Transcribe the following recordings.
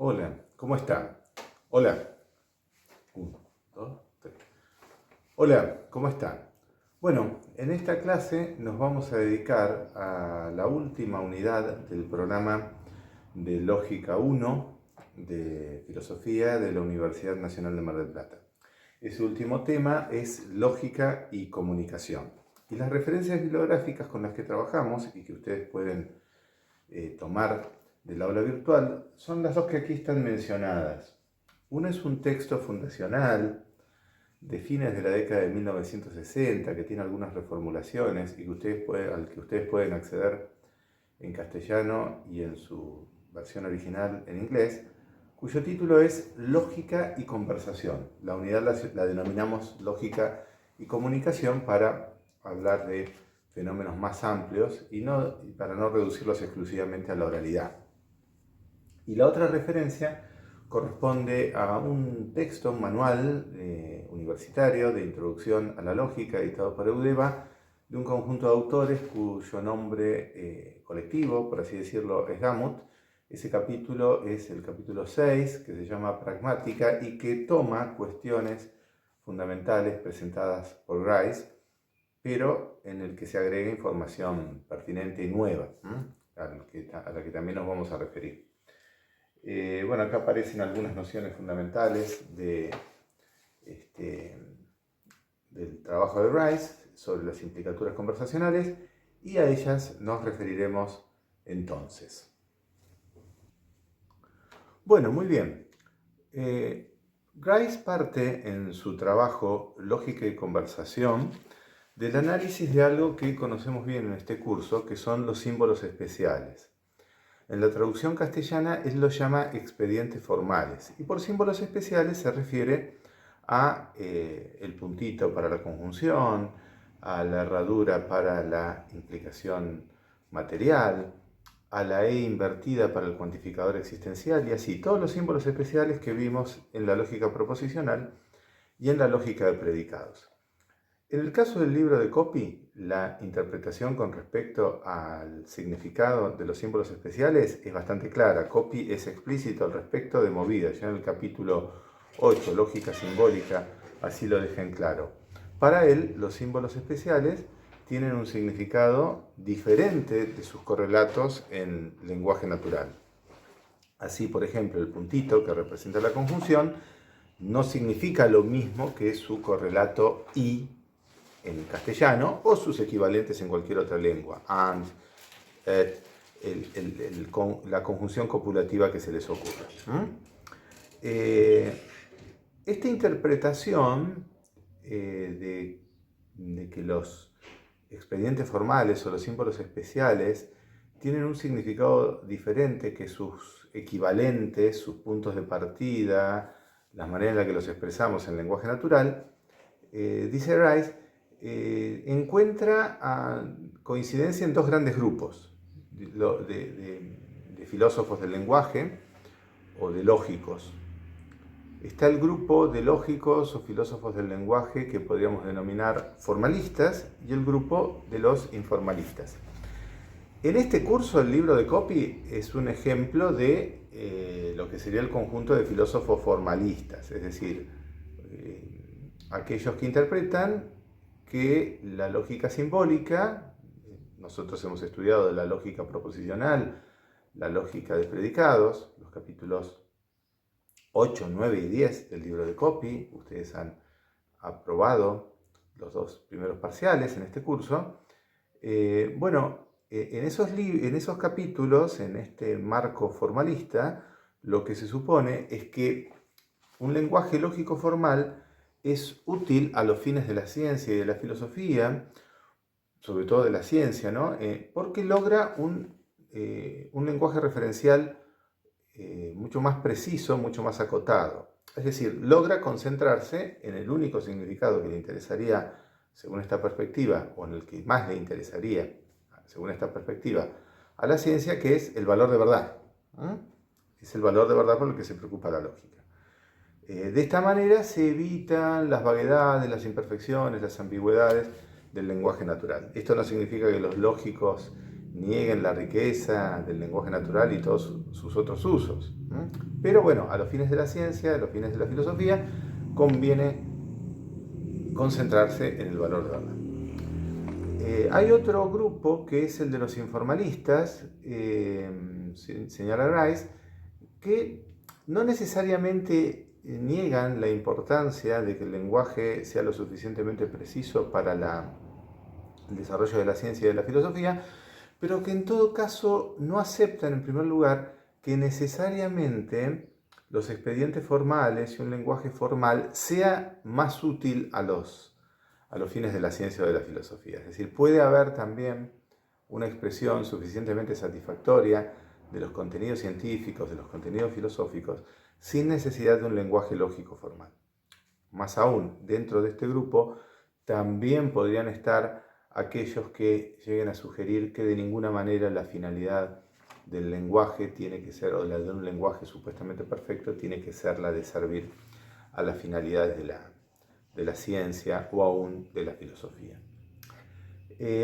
Hola, ¿cómo está? Hola. Uno, dos, tres. Hola, ¿cómo está? Bueno, en esta clase nos vamos a dedicar a la última unidad del programa de Lógica 1 de Filosofía de la Universidad Nacional de Mar del Plata. Ese último tema es lógica y comunicación. Y las referencias bibliográficas con las que trabajamos y que ustedes pueden tomar del aula virtual son las dos que aquí están mencionadas. Uno es un texto fundacional de fines de la década de 1960 que tiene algunas reformulaciones y que al que ustedes pueden acceder en castellano y en su versión original en inglés, cuyo título es Lógica y Conversación. La unidad la denominamos Lógica y Comunicación para hablar de fenómenos más amplios y para no reducirlos exclusivamente a la oralidad. Y la otra referencia corresponde a un texto, un manual universitario de introducción a la lógica editado por Eudeva, de un conjunto de autores cuyo nombre colectivo, por así decirlo, es Gamut. Ese capítulo es el capítulo 6, que se llama Pragmática y que toma cuestiones fundamentales presentadas por Grice, pero en el que se agrega información pertinente y nueva, a la que también nos vamos a referir. Bueno, acá aparecen algunas nociones fundamentales del trabajo de Rice sobre las implicaturas conversacionales y a ellas nos referiremos entonces. Bueno, muy bien. Grice parte en su trabajo Lógica y Conversación del análisis de algo que conocemos bien en este curso, que son los símbolos especiales. En la traducción castellana él los llama expedientes formales y por símbolos especiales se refiere a el puntito para la conjunción, a la herradura para la implicación material, a la E invertida para el cuantificador existencial y así todos los símbolos especiales que vimos en la lógica proposicional y en la lógica de predicados. En el caso del libro de Copy, la interpretación con respecto al significado de los símbolos especiales es bastante clara. Copy es explícito al respecto de movida, ya en el capítulo 8, Lógica Simbólica, así lo deja en claro. Para él, los símbolos especiales tienen un significado diferente de sus correlatos en lenguaje natural. Así, por ejemplo, el puntito que representa la conjunción no significa lo mismo que su correlato y en castellano o sus equivalentes en cualquier otra lengua, and, et, la conjunción copulativa que se les ocurra. Esta interpretación de que los expedientes formales o los símbolos especiales tienen un significado diferente que sus equivalentes, sus puntos de partida, la manera en la que los expresamos en lenguaje natural, dice Rice, encuentra coincidencia en dos grandes grupos de filósofos del lenguaje o de lógicos. Está el grupo de lógicos o filósofos del lenguaje que podríamos denominar formalistas y el grupo de los informalistas. En este curso el libro de Copy es un ejemplo de lo que sería el conjunto de filósofos formalistas, es decir, aquellos que interpretan que la lógica simbólica, nosotros hemos estudiado la lógica proposicional, la lógica de predicados, los capítulos 8, 9 y 10 del libro de Copy, ustedes han aprobado los dos primeros parciales en este curso. En esos capítulos, en este marco formalista, lo que se supone es que un lenguaje lógico formal es útil a los fines de la ciencia y de la filosofía, sobre todo de la ciencia, ¿no? Porque logra un lenguaje referencial mucho más preciso, mucho más acotado. Es decir, logra concentrarse en el único significado que le interesaría, según esta perspectiva, o en el que más le interesaría, según esta perspectiva, a la ciencia, que es el valor de verdad. Es el valor de verdad por el que se preocupa la lógica. De esta manera se evitan las vaguedades, las imperfecciones, las ambigüedades del lenguaje natural. Esto no significa que los lógicos nieguen la riqueza del lenguaje natural y todos sus otros usos. Pero bueno, a los fines de la ciencia, a los fines de la filosofía, conviene concentrarse en el valor de verdad. Hay otro grupo que es el de los informalistas, señala Grice, que no necesariamente niegan la importancia de que el lenguaje sea lo suficientemente preciso para el desarrollo de la ciencia y de la filosofía, pero que en todo caso no aceptan en primer lugar que necesariamente los expedientes formales y un lenguaje formal sea más útil a los fines de la ciencia o de la filosofía. Es decir, puede haber también una expresión suficientemente satisfactoria de los contenidos científicos, de los contenidos filosóficos, sin necesidad de un lenguaje lógico formal. Más aún, dentro de este grupo también podrían estar aquellos que lleguen a sugerir que de ninguna manera la finalidad del lenguaje tiene que ser, o la de un lenguaje supuestamente perfecto, tiene que ser la de servir a las finalidades de la ciencia o aún de la filosofía.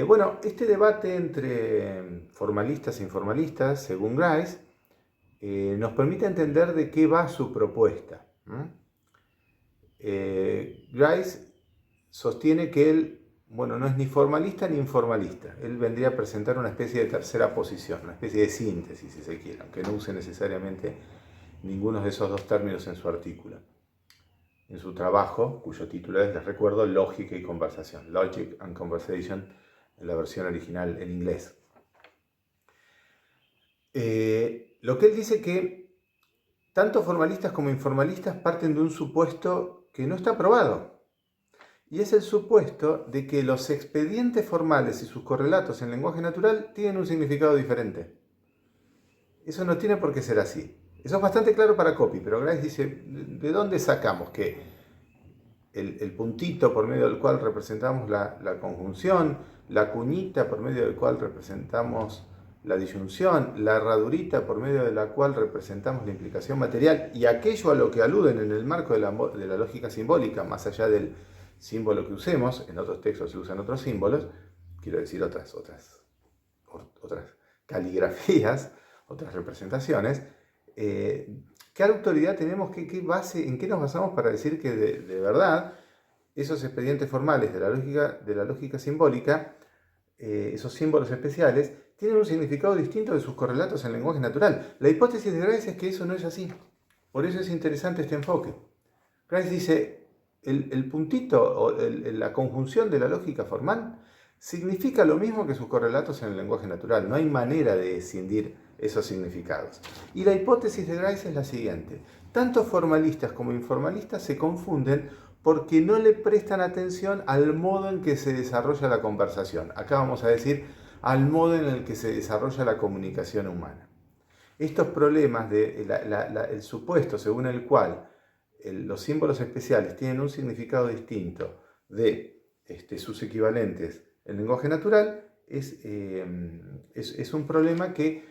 Bueno, este debate entre formalistas e informalistas, según Grice, nos permite entender de qué va su propuesta. Grice sostiene que él, bueno, no es ni formalista ni informalista. Él vendría a presentar una especie de tercera posición, una especie de síntesis, si se quiere, aunque no use necesariamente ninguno de esos dos términos en su artículo. En su trabajo, cuyo título es, les recuerdo, Lógica y Conversación, Logic and Conversation, en la versión original en inglés. Lo que él dice que tanto formalistas como informalistas parten de un supuesto que no está probado, y es el supuesto de que los expedientes formales y sus correlatos en lenguaje natural tienen un significado diferente. Eso no tiene por qué ser así. Eso es bastante claro para Copy, pero Grice dice, ¿de dónde sacamos que el puntito por medio del cual representamos la conjunción, la cuñita por medio del cual representamos la disyunción, la herradurita por medio de la cual representamos la implicación material y aquello a lo que aluden en el marco de la lógica simbólica, más allá del símbolo que usemos, en otros textos se usan otros símbolos, quiero decir otras caligrafías, otras representaciones, ¿qué autoridad tenemos, en qué nos basamos para decir que de verdad esos expedientes formales de la lógica simbólica, esos símbolos especiales, tienen un significado distinto de sus correlatos en lenguaje natural? La hipótesis de Grice es que eso no es así. Por eso es interesante este enfoque. Grice dice, el puntito o la conjunción de la lógica formal significa lo mismo que sus correlatos en el lenguaje natural. No hay manera de escindir esos significados. Y la hipótesis de Grice es la siguiente. Tanto formalistas como informalistas se confunden porque no le prestan atención al modo en que se desarrolla la conversación. Acá vamos a decir al modo en el que se desarrolla la comunicación humana. Estos problemas el supuesto según el cual los símbolos especiales tienen un significado distinto de sus equivalentes en lenguaje natural es un problema que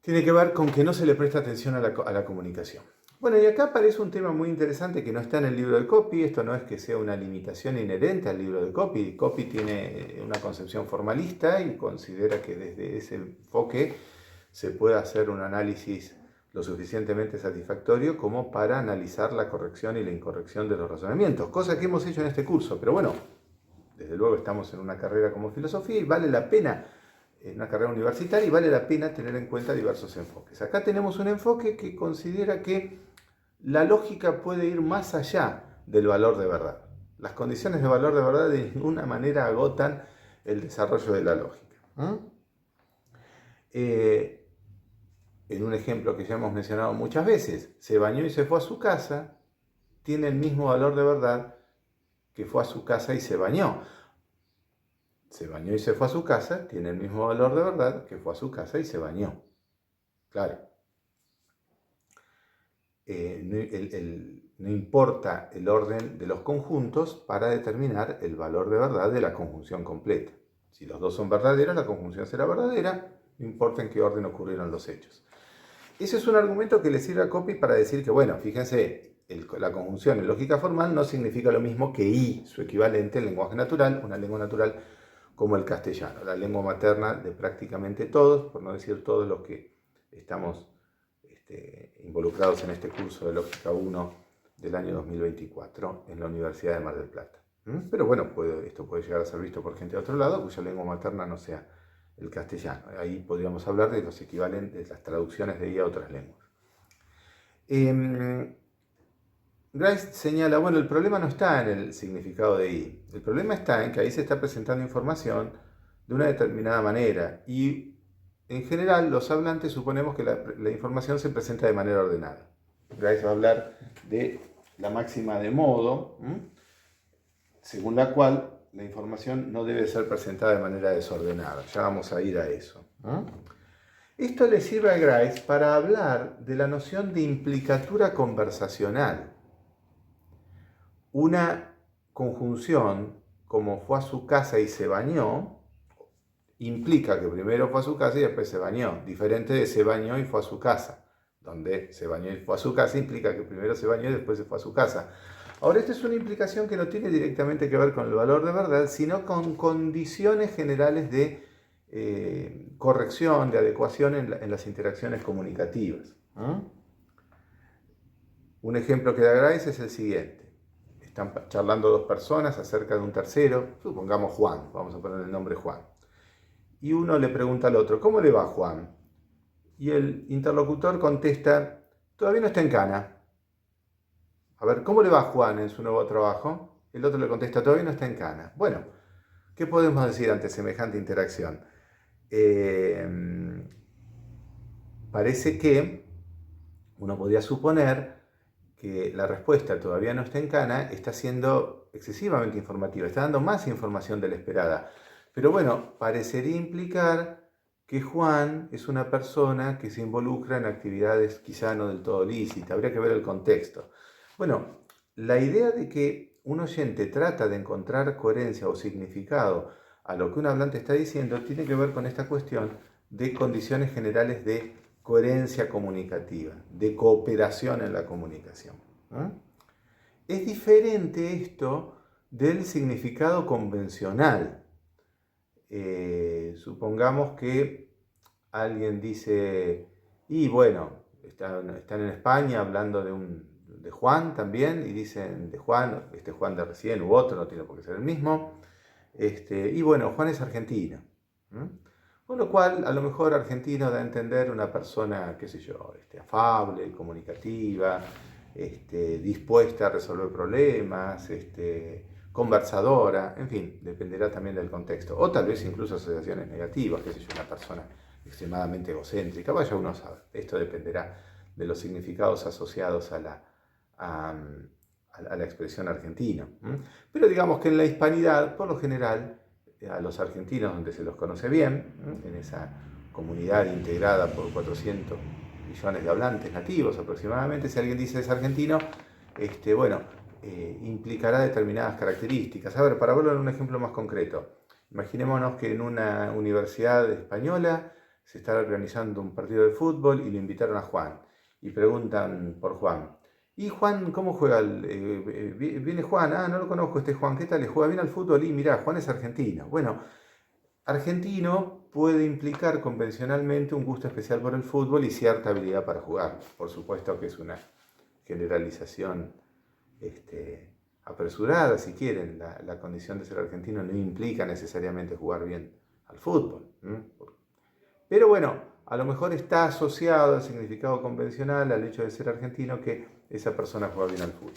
tiene que ver con que no se le presta atención a la comunicación. Bueno, y acá aparece un tema muy interesante que no está en el libro de Copy. Esto no es que sea una limitación inherente al libro de Copy. Copy tiene una concepción formalista y considera que desde ese enfoque se puede hacer un análisis lo suficientemente satisfactorio como para analizar la corrección y la incorrección de los razonamientos, cosa que hemos hecho en este curso. Pero bueno, desde luego estamos en una carrera como filosofía y vale la pena, en una carrera universitaria, y vale la pena tener en cuenta diversos enfoques. Acá tenemos un enfoque que considera que la lógica puede ir más allá del valor de verdad. Las condiciones de valor de verdad de ninguna manera agotan el desarrollo de la lógica. En un ejemplo que ya hemos mencionado muchas veces, se bañó y se fue a su casa, tiene el mismo valor de verdad que fue a su casa y se bañó. Se bañó y se fue a su casa, tiene el mismo valor de verdad que fue a su casa y se bañó. Claro. No importa el orden de los conjuntos para determinar el valor de verdad de la conjunción completa. Si los dos son verdaderos, la conjunción será verdadera, no importa en qué orden ocurrieron los hechos. Ese es un argumento que le sirve a Copy para decir que, bueno, fíjense, la conjunción en lógica formal no significa lo mismo que y, su equivalente en lenguaje natural. Una lengua natural como el castellano, la lengua materna de prácticamente todos, por no decir todos los que estamos involucrados en este curso de Lógica 1 del año 2024 en la Universidad de Mar del Plata. Pero bueno, esto puede llegar a ser visto por gente de otro lado cuya lengua materna no sea el castellano. Ahí podríamos hablar de los equivalentes, las traducciones de IA a otras lenguas. Grice señala, bueno, el problema no está en el significado de I, el problema está en que ahí se está presentando información de una determinada manera y en general los hablantes suponemos que la información se presenta de manera ordenada. Grice va a hablar de la máxima de modo, según la cual la información no debe ser presentada de manera desordenada. Ya vamos a ir a eso. Esto le sirve a Grice para hablar de la noción de implicatura conversacional. Una conjunción como fue a su casa y se bañó, implica que primero fue a su casa y después se bañó. Diferente de se bañó y fue a su casa, donde se bañó y fue a su casa implica que primero se bañó y después se fue a su casa. Ahora, esta es una implicación que no tiene directamente que ver con el valor de verdad, sino con condiciones generales de corrección, de adecuación en las interacciones comunicativas. Un ejemplo que da Grice es el siguiente. Están charlando dos personas acerca de un tercero, supongamos Juan, vamos a poner el nombre Juan. Y uno le pregunta al otro, ¿cómo le va Juan? Y el interlocutor contesta, todavía no está en cana. A ver, ¿cómo le va Juan en su nuevo trabajo? El otro le contesta, todavía no está en cana. Bueno, ¿qué podemos decir ante semejante interacción? Parece que uno podría suponer que la respuesta todavía no está en cana está siendo excesivamente informativa, está dando más información de la esperada. Pero bueno, parecería implicar que Juan es una persona que se involucra en actividades quizá no del todo lícitas, habría que ver el contexto. Bueno, la idea de que un oyente trata de encontrar coherencia o significado a lo que un hablante está diciendo tiene que ver con esta cuestión de condiciones generales de coherencia comunicativa, de cooperación en la comunicación. Es diferente esto del significado convencional. Supongamos que alguien dice, y bueno, están en España hablando de Juan también, y dicen de Juan, este Juan de recién u otro, no tiene por qué ser el mismo, y bueno, Juan es argentino. Con lo cual, a lo mejor argentino da a entender una persona, qué sé yo, afable, comunicativa, dispuesta a resolver problemas, conversadora, en fin, dependerá también del contexto. O tal vez incluso asociaciones negativas, qué sé yo, una persona extremadamente egocéntrica, vaya uno a saber. Esto dependerá de los significados asociados a la expresión argentina. Pero digamos que en la hispanidad, por lo general, a los argentinos, donde se los conoce bien, en esa comunidad integrada por 400 millones de hablantes nativos aproximadamente, si alguien dice es argentino, implicará determinadas características. A ver, para verlo en un ejemplo más concreto, imaginémonos que en una universidad española se está organizando un partido de fútbol y lo invitaron a Juan y preguntan por Juan. ¿Y Juan cómo juega? Viene Juan, no lo conozco este Juan, ¿qué tal? ¿Le juega bien al fútbol? Y mirá, Juan es argentino. Bueno, argentino puede implicar convencionalmente un gusto especial por el fútbol y cierta habilidad para jugar. Por supuesto que es una generalización apresurada, si quieren. La condición de ser argentino no implica necesariamente jugar bien al fútbol. Pero bueno, a lo mejor está asociado al significado convencional, al hecho de ser argentino, que esa persona juega bien al fútbol.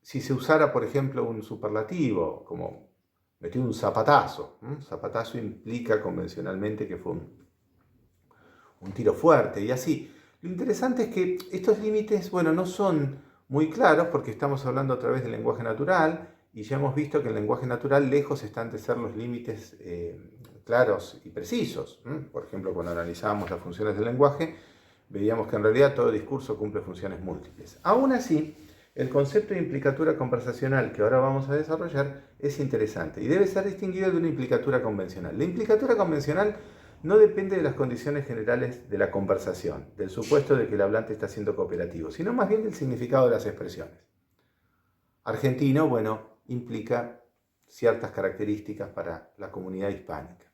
Si se usara, por ejemplo, un superlativo, como metió un zapatazo, zapatazo implica convencionalmente que fue un tiro fuerte y así. Lo interesante es que estos límites, bueno, no son muy claros porque estamos hablando a través del lenguaje natural y ya hemos visto que el lenguaje natural lejos están de ser los límites claros y precisos. Por ejemplo, cuando analizábamos las funciones del lenguaje, veíamos que en realidad todo discurso cumple funciones múltiples. Aún así, el concepto de implicatura conversacional que ahora vamos a desarrollar es interesante y debe ser distinguido de una implicatura convencional. La implicatura convencional no depende de las condiciones generales de la conversación, del supuesto de que el hablante está siendo cooperativo, sino más bien del significado de las expresiones. argentino, bueno, implica ciertas características para la comunidad hispánica.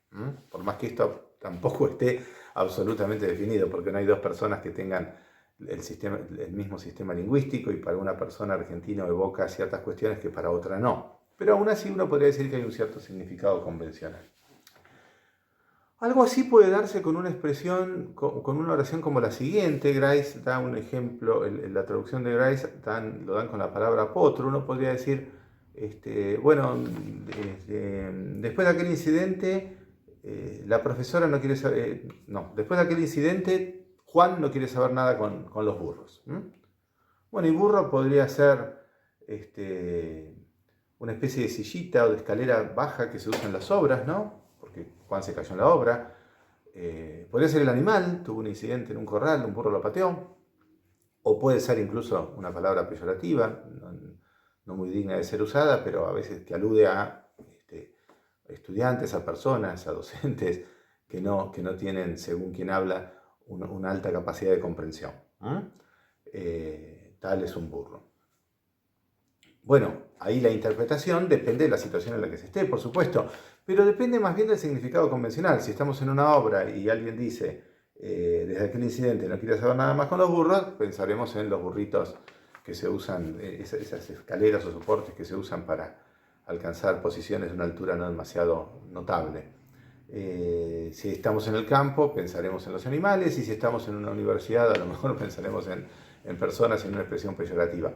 Por más que esto tampoco esté absolutamente definido, porque no hay dos personas que tengan el mismo sistema lingüístico y para una persona argentina evoca ciertas cuestiones que para otra no. Pero aún así uno podría decir que hay un cierto significado convencional. Algo así puede darse con una expresión, con una oración como la siguiente. Grice da un ejemplo, la traducción de Grice lo dan con la palabra potro. Uno podría decir, bueno, después de aquel incidente, la profesora no quiere saber, no, después de aquel incidente, Juan no quiere saber nada con los burros. Bueno, y burro podría ser una especie de sillita o de escalera baja que se usa en las obras, ¿no? Porque Juan se cayó en la obra. Podría ser el animal, tuvo un incidente en un corral, un burro lo pateó. O puede ser incluso una palabra peyorativa, no muy digna de ser usada, pero a veces que alude a estudiantes, a personas, a docentes que no tienen, según quien habla, una alta capacidad de comprensión. Tal es un burro. Bueno, ahí la interpretación depende de la situación en la que se esté, por supuesto, pero depende más bien del significado convencional. Si estamos en una obra y alguien dice, desde aquel incidente no quiere saber nada más con los burros, pensaremos en los burritos que se usan, esas escaleras o soportes que se usan para alcanzar posiciones de una altura no demasiado notable. Si estamos en el campo, pensaremos en los animales, y si estamos en una universidad, a lo mejor pensaremos en personas en una expresión peyorativa.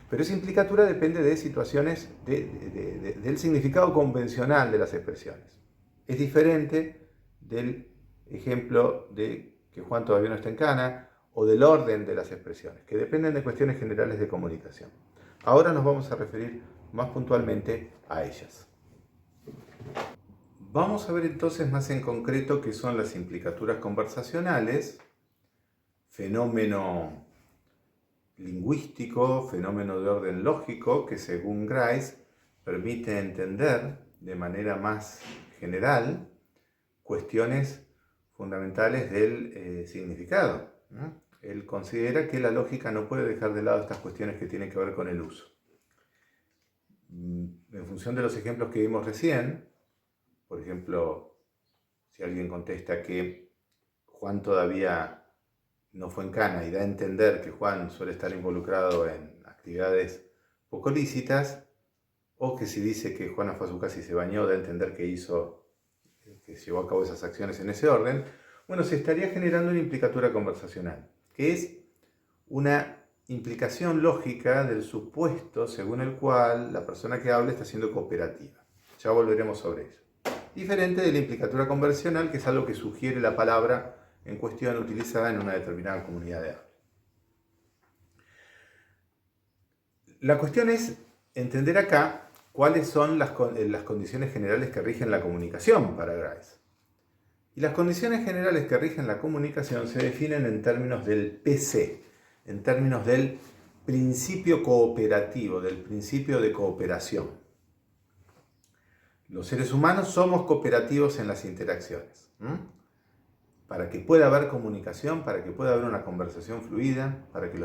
Pero esa implicatura depende de situaciones, del significado convencional de las expresiones. Es diferente del ejemplo de que Juan todavía no está en Cana, o del orden de las expresiones, que dependen de cuestiones generales de comunicación. Ahora nos vamos a referir más puntualmente a ellas. Vamos a ver entonces más en concreto qué son las implicaturas conversacionales, fenómeno lingüístico, fenómeno de orden lógico que según Grice permite entender de manera más general cuestiones fundamentales del significado. Él considera que la lógica no puede dejar de lado estas cuestiones que tienen que ver con el uso. En función de los ejemplos que vimos recién, por ejemplo, si alguien contesta que Juan todavía no fue en Cana y da a entender que Juan suele estar involucrado en actividades poco lícitas, o que si dice que Juana fue a su casa y se bañó, da a entender que llevó a cabo esas acciones en ese orden, bueno, se estaría generando una implicatura conversacional, que es una implicación lógica del supuesto según el cual la persona que habla está siendo cooperativa. Ya volveremos sobre eso. Diferente de la implicatura conversacional, que es algo que sugiere la palabra en cuestión utilizada en una determinada comunidad de habla. La cuestión es entender acá cuáles son las condiciones generales que rigen la comunicación para Grice. Y las condiciones generales que rigen la comunicación se definen en términos del PC, en términos del principio cooperativo, del principio de cooperación. Los seres humanos somos cooperativos en las interacciones. Para que pueda haber comunicación, para que pueda haber una conversación fluida, para que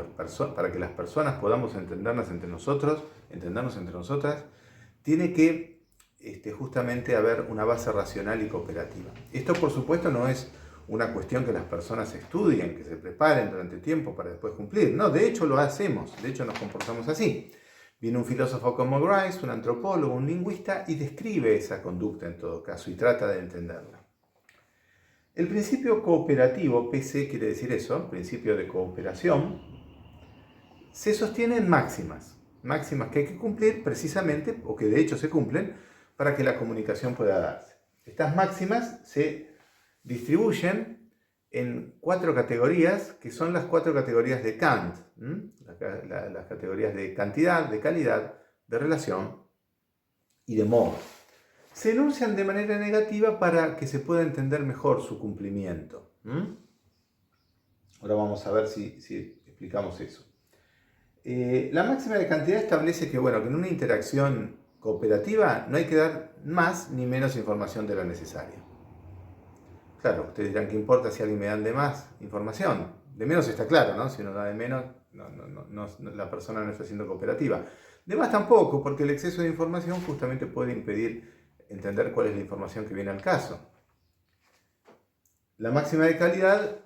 las personas podamos entendernos entre nosotras, tiene que justamente haber una base racional y cooperativa. Esto, por supuesto, no es una cuestión que las personas estudien, que se preparen durante tiempo para después cumplir. No, de hecho lo hacemos, de hecho nos comportamos así. Viene un filósofo como Grice, un antropólogo, un lingüista, y describe esa conducta en todo caso y trata de entenderla. El principio cooperativo, PC quiere decir eso, principio de cooperación, se sostiene en máximas que hay que cumplir precisamente, o que de hecho se cumplen, para que la comunicación pueda darse. Estas máximas se distribuyen en 4 categorías, que son las 4 categorías de Kant, las categorías de cantidad, de calidad, de relación y de modo. Se enuncian de manera negativa para que se pueda entender mejor su cumplimiento. Ahora vamos a ver si explicamos eso. La máxima de cantidad establece que, que en una interacción cooperativa no hay que dar más ni menos información de la necesaria. Claro, ustedes dirán, ¿qué importa si alguien me da de más información? De menos está claro, ¿no? Si uno da de menos, la persona no está siendo cooperativa. De más tampoco, porque el exceso de información justamente puede impedir entender cuál es la información que viene al caso. La máxima de calidad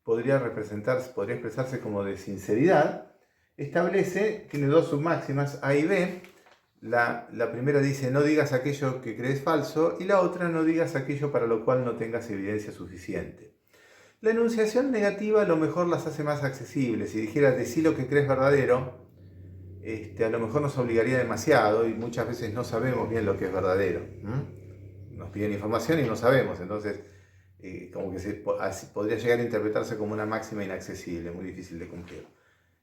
podría expresarse como de sinceridad. Tiene dos submáximas, A y B. La primera dice: no digas aquello que crees falso, y la otra: no digas aquello para lo cual no tengas evidencia suficiente. La enunciación negativa a lo mejor las hace más accesibles. Si dijera decí lo que crees verdadero, a lo mejor nos obligaría demasiado y muchas veces no sabemos bien lo que es verdadero. Nos piden información y no sabemos, entonces como que podría llegar a interpretarse como una máxima inaccesible, muy difícil de cumplir.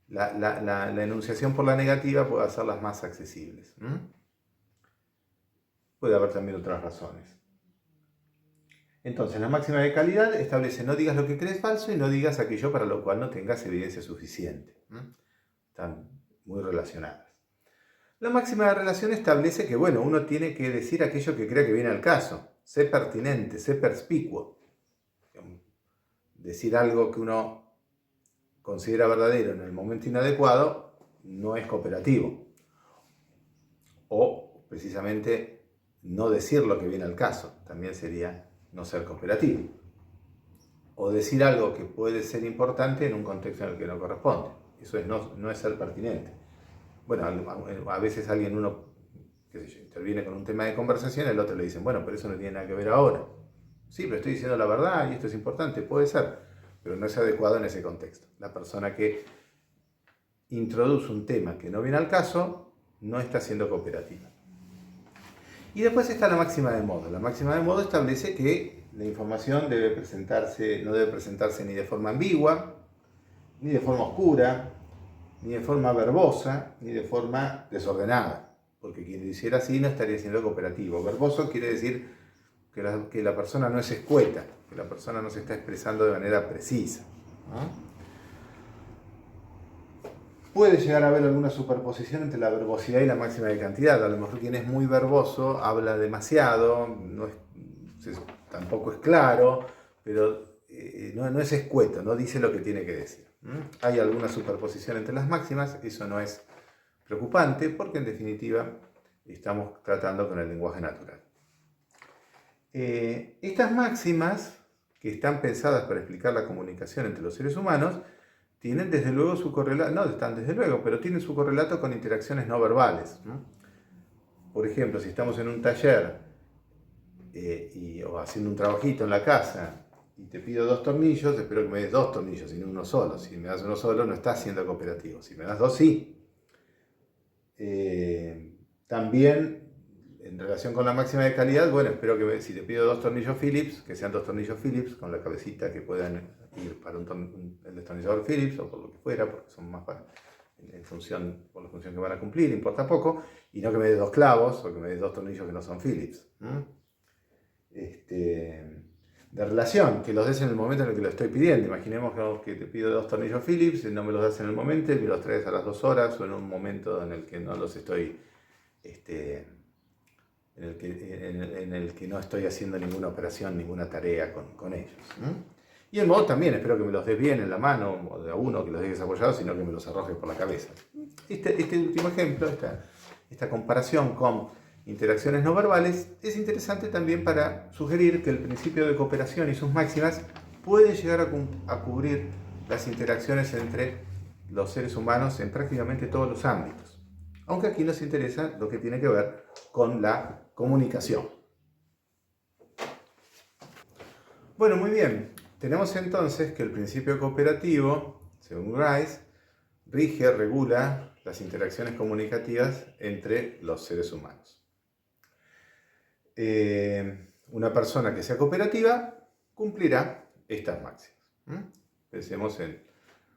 La enunciación por la negativa puede hacerlas más accesibles. Puede haber también otras razones. Entonces, la máxima de calidad establece: no digas lo que crees falso y no digas aquello para lo cual no tengas evidencia suficiente. Están muy relacionadas. La máxima de relación establece que, uno tiene que decir aquello que crea que viene al caso. Sé pertinente, sé perspicuo. Decir algo que uno considera verdadero en el momento inadecuado no es cooperativo. O, precisamente, no decir lo que viene al caso también sería no ser cooperativo. O decir algo que puede ser importante en un contexto en el que no corresponde. Eso no es ser pertinente. Bueno, a veces uno interviene con un tema de conversación, el otro le dice: bueno, pero eso no tiene nada que ver ahora. Sí, pero estoy diciendo la verdad y esto es importante, puede ser, pero no es adecuado en ese contexto. La persona que introduce un tema que no viene al caso no está siendo cooperativa. Y después está la máxima de modo. La máxima de modo establece que la información no debe presentarse ni de forma ambigua, ni de forma oscura, ni de forma verbosa, ni de forma desordenada. Porque quien lo hiciera así no estaría siendo cooperativo. Verboso quiere decir que la persona no es escueta, que la persona no se está expresando de manera precisa. Puede llegar a haber alguna superposición entre la verbosidad y la máxima de cantidad. A lo mejor quien es muy verboso habla demasiado, tampoco es claro, pero no es escueto, no dice lo que tiene que decir. Hay alguna superposición entre las máximas, eso no es preocupante porque en definitiva estamos tratando con el lenguaje natural. Estas máximas, que están pensadas para explicar la comunicación entre los seres humanos, tienen desde luego su correlato, pero tienen su correlato con interacciones no verbales. Por ejemplo, si estamos en un taller o haciendo un trabajito en la casa y te pido 2 tornillos, espero que me des 2 tornillos y no uno solo. Si me das uno solo, no estás siendo cooperativo. Si me das 2, sí. También, en relación con la máxima de calidad, espero que si te pido 2 tornillos Phillips, que sean 2 tornillos Phillips con la cabecita que puedan ir para el destornillador Phillips o por lo que fuera, porque son más por la función que van a cumplir, importa poco, y no que me des 2 clavos o que me des 2 tornillos que no son Phillips. De relación, que los des en el momento en el que lo estoy pidiendo. Imaginemos que te pido 2 tornillos Phillips y no me los das en el momento, y me los traes a las 2 horas o en un momento en el que no los estoy en el que no estoy haciendo ninguna operación, ninguna tarea con ellos. Y el modo también, espero que me los des bien en la mano, o de a uno que los dejes apoyados, sino que me los arrojes por la cabeza. Este último ejemplo, esta comparación con interacciones no verbales, es interesante también para sugerir que el principio de cooperación y sus máximas pueden llegar a cubrir las interacciones entre los seres humanos en prácticamente todos los ámbitos. Aunque aquí nos interesa lo que tiene que ver con la comunicación. Bueno, muy bien. Tenemos entonces que el principio cooperativo, según Grice, regula las interacciones comunicativas entre los seres humanos. Una persona que sea cooperativa cumplirá estas máximas. Pensemos en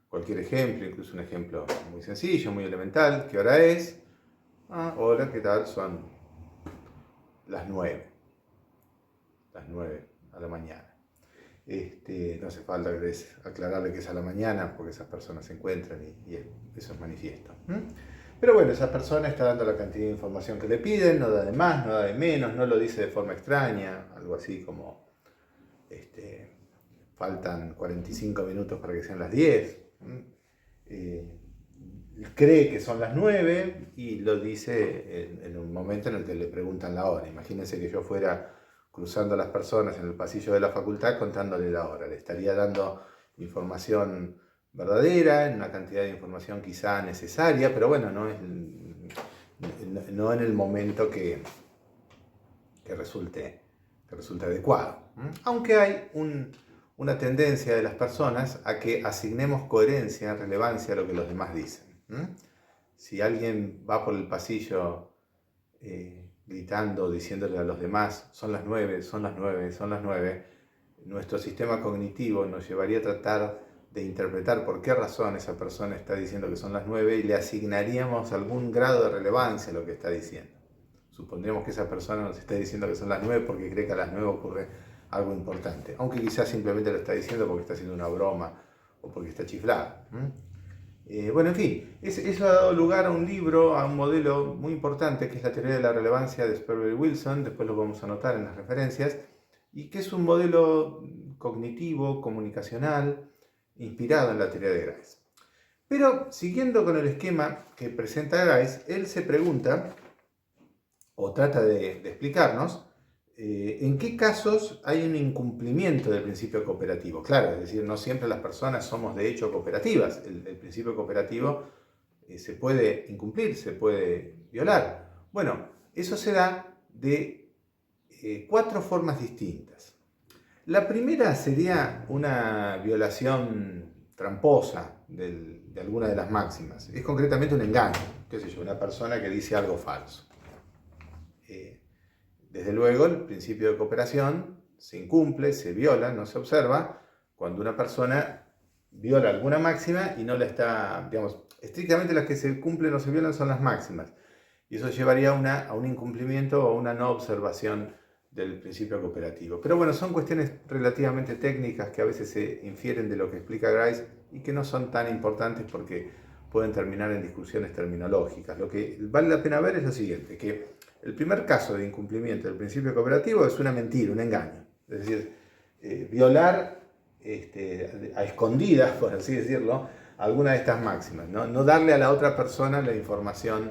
cualquier ejemplo, incluso un ejemplo muy sencillo, muy elemental. ¿Qué hora es? Hola, ¿qué tal? Son las 9. Las 9 a la mañana. No hace falta aclararle que es a la mañana, porque esas personas se encuentran y eso es manifiesto. Pero esa persona está dando la cantidad de información que le piden, no da de más, no da de menos, no lo dice de forma extraña, algo así como faltan 45 minutos para que sean las 10. cree que son las 9 y lo dice en un momento en el que le preguntan la hora. Imagínense que yo fuera cruzando a las personas en el pasillo de la facultad contándole la hora. Le estaría dando información verdadera, en una cantidad de información quizá necesaria, pero bueno, no en el momento que resulte adecuado. Aunque hay una tendencia de las personas a que asignemos coherencia, relevancia a lo que los demás dicen. Si alguien va por el pasillo gritando, diciéndole a los demás, son las 9, son las 9, son las 9, nuestro sistema cognitivo nos llevaría a tratar de interpretar por qué razón esa persona está diciendo que son las 9 y le asignaríamos algún grado de relevancia a lo que está diciendo. Supondremos que esa persona nos está diciendo que son las 9 porque cree que a las 9 ocurre algo importante, aunque quizás simplemente lo está diciendo porque está haciendo una broma o porque está chiflado. Bueno, en fin, eso ha dado lugar a un libro, a un modelo muy importante que es la teoría de la relevancia de Sperber y Wilson, después lo vamos a anotar en las referencias, y que es un modelo cognitivo, comunicacional, inspirado en la teoría de Grice. Pero siguiendo con el esquema que presenta Grice, él se pregunta, o trata de explicarnos, en qué casos hay un incumplimiento del principio cooperativo. Claro, es decir, no siempre las personas somos de hecho cooperativas. El principio cooperativo se puede incumplir, se puede violar. Bueno, eso se da de 4 formas distintas. La primera sería una violación tramposa de alguna de las máximas. Es concretamente un engaño, qué sé yo, una persona que dice algo falso. Desde luego, el principio de cooperación se incumple, se viola, no se observa cuando una persona viola alguna máxima y no la está, digamos, estrictamente las que se cumplen o se violan son las máximas. Y eso llevaría a un incumplimiento o a una no observación del principio cooperativo. Pero bueno, son cuestiones relativamente técnicas que a veces se infieren de lo que explica Grice y que no son tan importantes porque pueden terminar en discusiones terminológicas. Lo que vale la pena ver es lo siguiente, que el primer caso de incumplimiento del principio cooperativo es una mentira, un engaño. Es decir, violar a escondidas, por así decirlo, alguna de estas máximas. No darle a la otra persona la información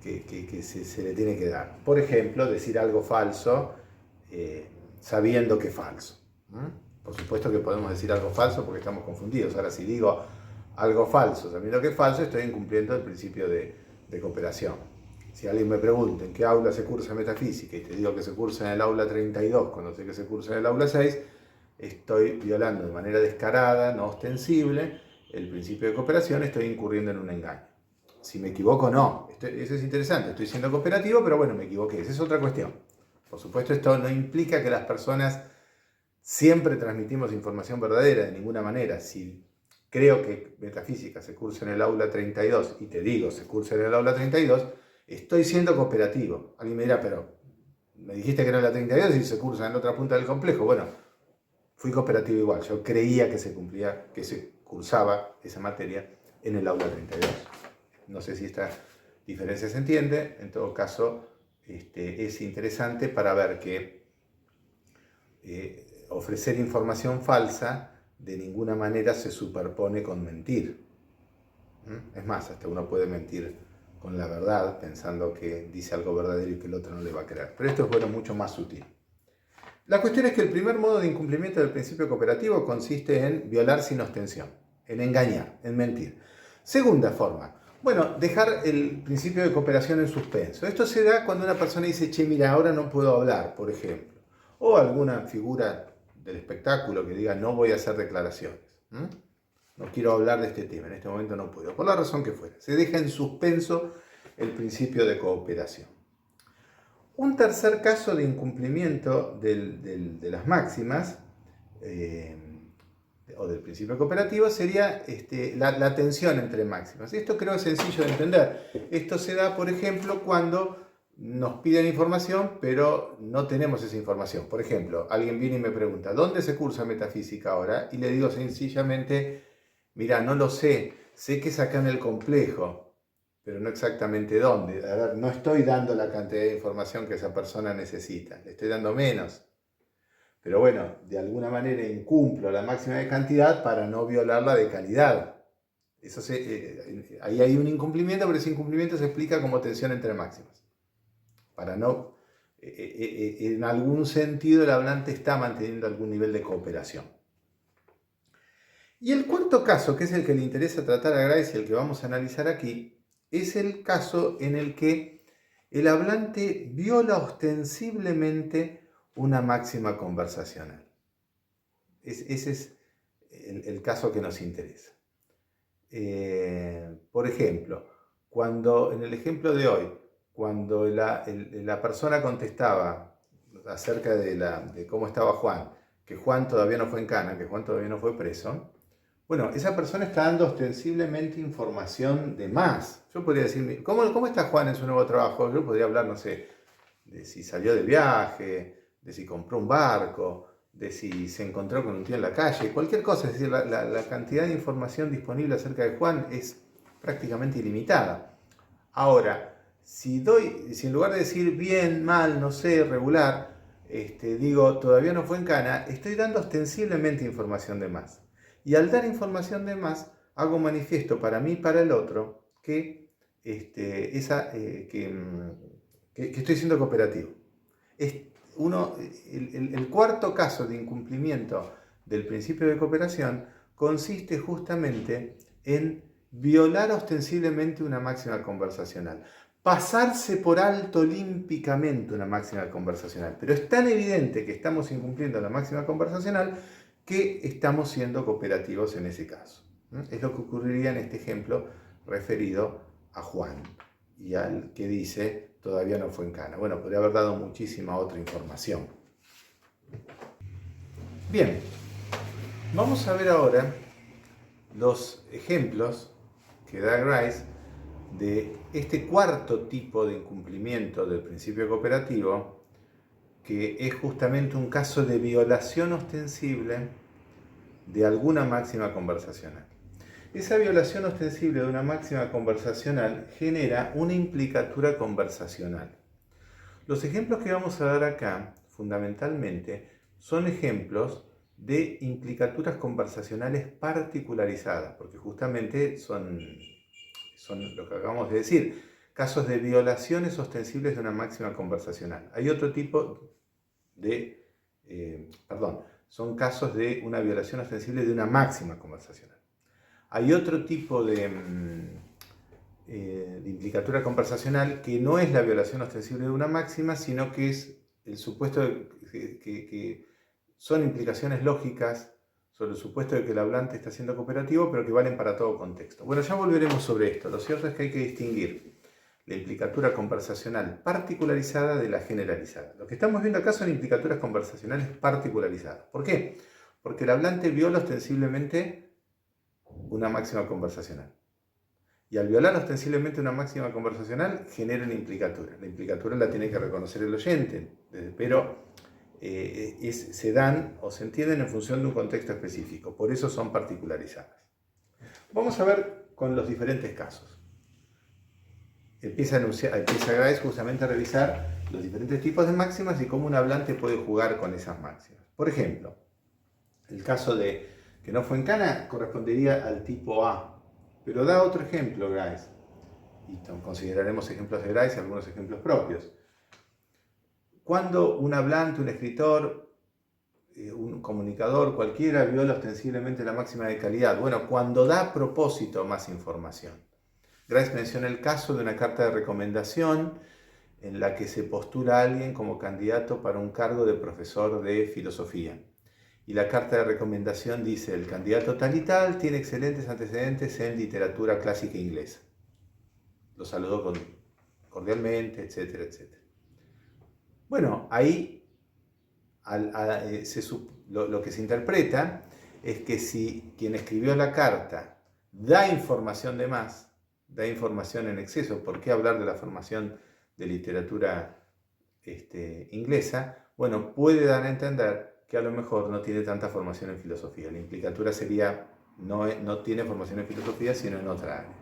que se le tiene que dar. Por ejemplo, decir algo falso sabiendo que es falso. Por supuesto que podemos decir algo falso porque estamos confundidos. Ahora, si digo algo falso sabiendo que es falso, estoy incumpliendo el principio de cooperación. Si alguien me pregunta en qué aula se cursa metafísica y te digo que se cursa en el aula 32 cuando sé que se cursa en el aula 6, estoy violando de manera descarada, no ostensible, el principio de cooperación, estoy incurriendo en un engaño. Si me equivoco, no. Eso es interesante, estoy siendo cooperativo, pero bueno, me equivoqué. Esa es otra cuestión. Por supuesto, esto no implica que las personas siempre transmitimos información verdadera, de ninguna manera. Si creo que metafísica se cursa en el aula 32 y te digo se cursa en el aula 32, estoy siendo cooperativo. Alguien me dirá, pero me dijiste que era la 32 y se cursa en la otra punta del complejo. Bueno, fui cooperativo igual. Yo creía que se cursaba esa materia en el aula 32. No sé si esta diferencia se entiende. En todo caso, es interesante para ver que ofrecer información falsa de ninguna manera se superpone con mentir. Es más, hasta uno puede mentir con la verdad, pensando que dice algo verdadero y que el otro no le va a creer. Pero esto es, bueno, mucho más sutil. La cuestión es que el primer modo de incumplimiento del principio cooperativo consiste en violar sin ostensión, en engañar, en mentir. Segunda forma, bueno, dejar el principio de cooperación en suspenso. Esto se da cuando una persona dice, che, mira, ahora no puedo hablar, por ejemplo. O alguna figura del espectáculo que diga, no voy a hacer declaraciones. No quiero hablar de este tema, en este momento no puedo, por la razón que fuera. Se deja en suspenso el principio de cooperación. Un tercer caso de incumplimiento de las máximas o del principio cooperativo sería la tensión entre máximas. Esto creo es sencillo de entender. Esto se da, por ejemplo, cuando nos piden información, pero no tenemos esa información. Por ejemplo, alguien viene y me pregunta, ¿dónde se cursa metafísica ahora? Y le digo sencillamente, mira, no lo sé que es acá en el complejo, pero no exactamente dónde. A ver, no estoy dando la cantidad de información que esa persona necesita, le estoy dando menos. Pero bueno, de alguna manera incumplo la máxima de cantidad para no violar la de calidad. Ahí hay un incumplimiento, pero ese incumplimiento se explica como tensión entre máximas. Para no, en algún sentido el hablante está manteniendo algún nivel de cooperación. Y el cuarto caso, que es el que le interesa tratar a Grice y el que vamos a analizar aquí, es el caso en el que el hablante viola ostensiblemente una máxima conversacional. Ese es el caso que nos interesa. Por ejemplo, en el ejemplo de hoy, cuando la persona contestaba acerca de cómo estaba Juan, que Juan todavía no fue en cana, que Juan todavía no fue preso, bueno, esa persona está dando ostensiblemente información de más. Yo podría decir, ¿cómo está Juan en su nuevo trabajo? Yo podría hablar, no sé, de si salió de viaje, de si compró un barco, de si se encontró con un tío en la calle, cualquier cosa. Es decir, la cantidad de información disponible acerca de Juan es prácticamente ilimitada. Ahora, si en lugar de decir bien, mal, no sé, regular, digo todavía no fue en cana, estoy dando ostensiblemente información de más. Y al dar información de más, hago manifiesto para mí y para el otro que estoy siendo cooperativo. El cuarto caso de incumplimiento del principio de cooperación consiste justamente en violar ostensiblemente una máxima conversacional. Pasarse por alto olímpicamente una máxima conversacional. Pero es tan evidente que estamos incumpliendo la máxima conversacional que estamos siendo cooperativos en ese caso. Es lo que ocurriría en este ejemplo referido a Juan y al que dice todavía no fue en cana. Bueno, podría haber dado muchísima otra información. Bien, vamos a ver ahora los ejemplos que da Grice de este cuarto tipo de incumplimiento del principio cooperativo, que es justamente un caso de violación ostensible de alguna máxima conversacional. Esa violación ostensible de una máxima conversacional genera una implicatura conversacional. Los ejemplos que vamos a dar acá, fundamentalmente, son ejemplos de implicaturas conversacionales particularizadas, porque justamente son lo que acabamos de decir, casos de violaciones ostensibles de una máxima conversacional. Hay otro tipo de, son casos de una violación ostensible de una máxima conversacional. Hay otro tipo de implicatura conversacional que no es la violación ostensible de una máxima, sino que es el supuesto que son implicaciones lógicas sobre el supuesto de que el hablante está siendo cooperativo, pero que valen para todo contexto. Bueno, ya volveremos sobre esto. Lo cierto es que hay que distinguir la implicatura conversacional particularizada de la generalizada. Lo que estamos viendo acá son implicaturas conversacionales particularizadas. ¿Por qué? Porque el hablante viola ostensiblemente una máxima conversacional. Y al violar ostensiblemente una máxima conversacional, genera una implicatura. La implicatura la tiene que reconocer el oyente, pero se dan o se entienden en función de un contexto específico. Por eso son particularizadas. Vamos a ver con los diferentes casos. Empieza Grice justamente a revisar los diferentes tipos de máximas y cómo un hablante puede jugar con esas máximas. Por ejemplo, el caso de que no fue en cana correspondería al tipo A, pero da otro ejemplo Grice, y consideraremos ejemplos de Grice y algunos ejemplos propios. Cuando un hablante, un escritor, un comunicador cualquiera viola ostensiblemente la máxima de calidad. Bueno, cuando da a propósito más información. Grice menciona el caso de una carta de recomendación en la que se postula a alguien como candidato para un cargo de profesor de filosofía. Y la carta de recomendación dice, el candidato tal y tal tiene excelentes antecedentes en literatura clásica inglesa. Lo saludó cordialmente, etcétera, etcétera. Bueno, ahí lo que se interpreta es que si quien escribió la carta da información de más, da información en exceso, ¿por qué hablar de la formación de literatura inglesa? Bueno, puede dar a entender que a lo mejor no tiene tanta formación en filosofía. La implicatura sería, no tiene formación en filosofía, sino en otra área.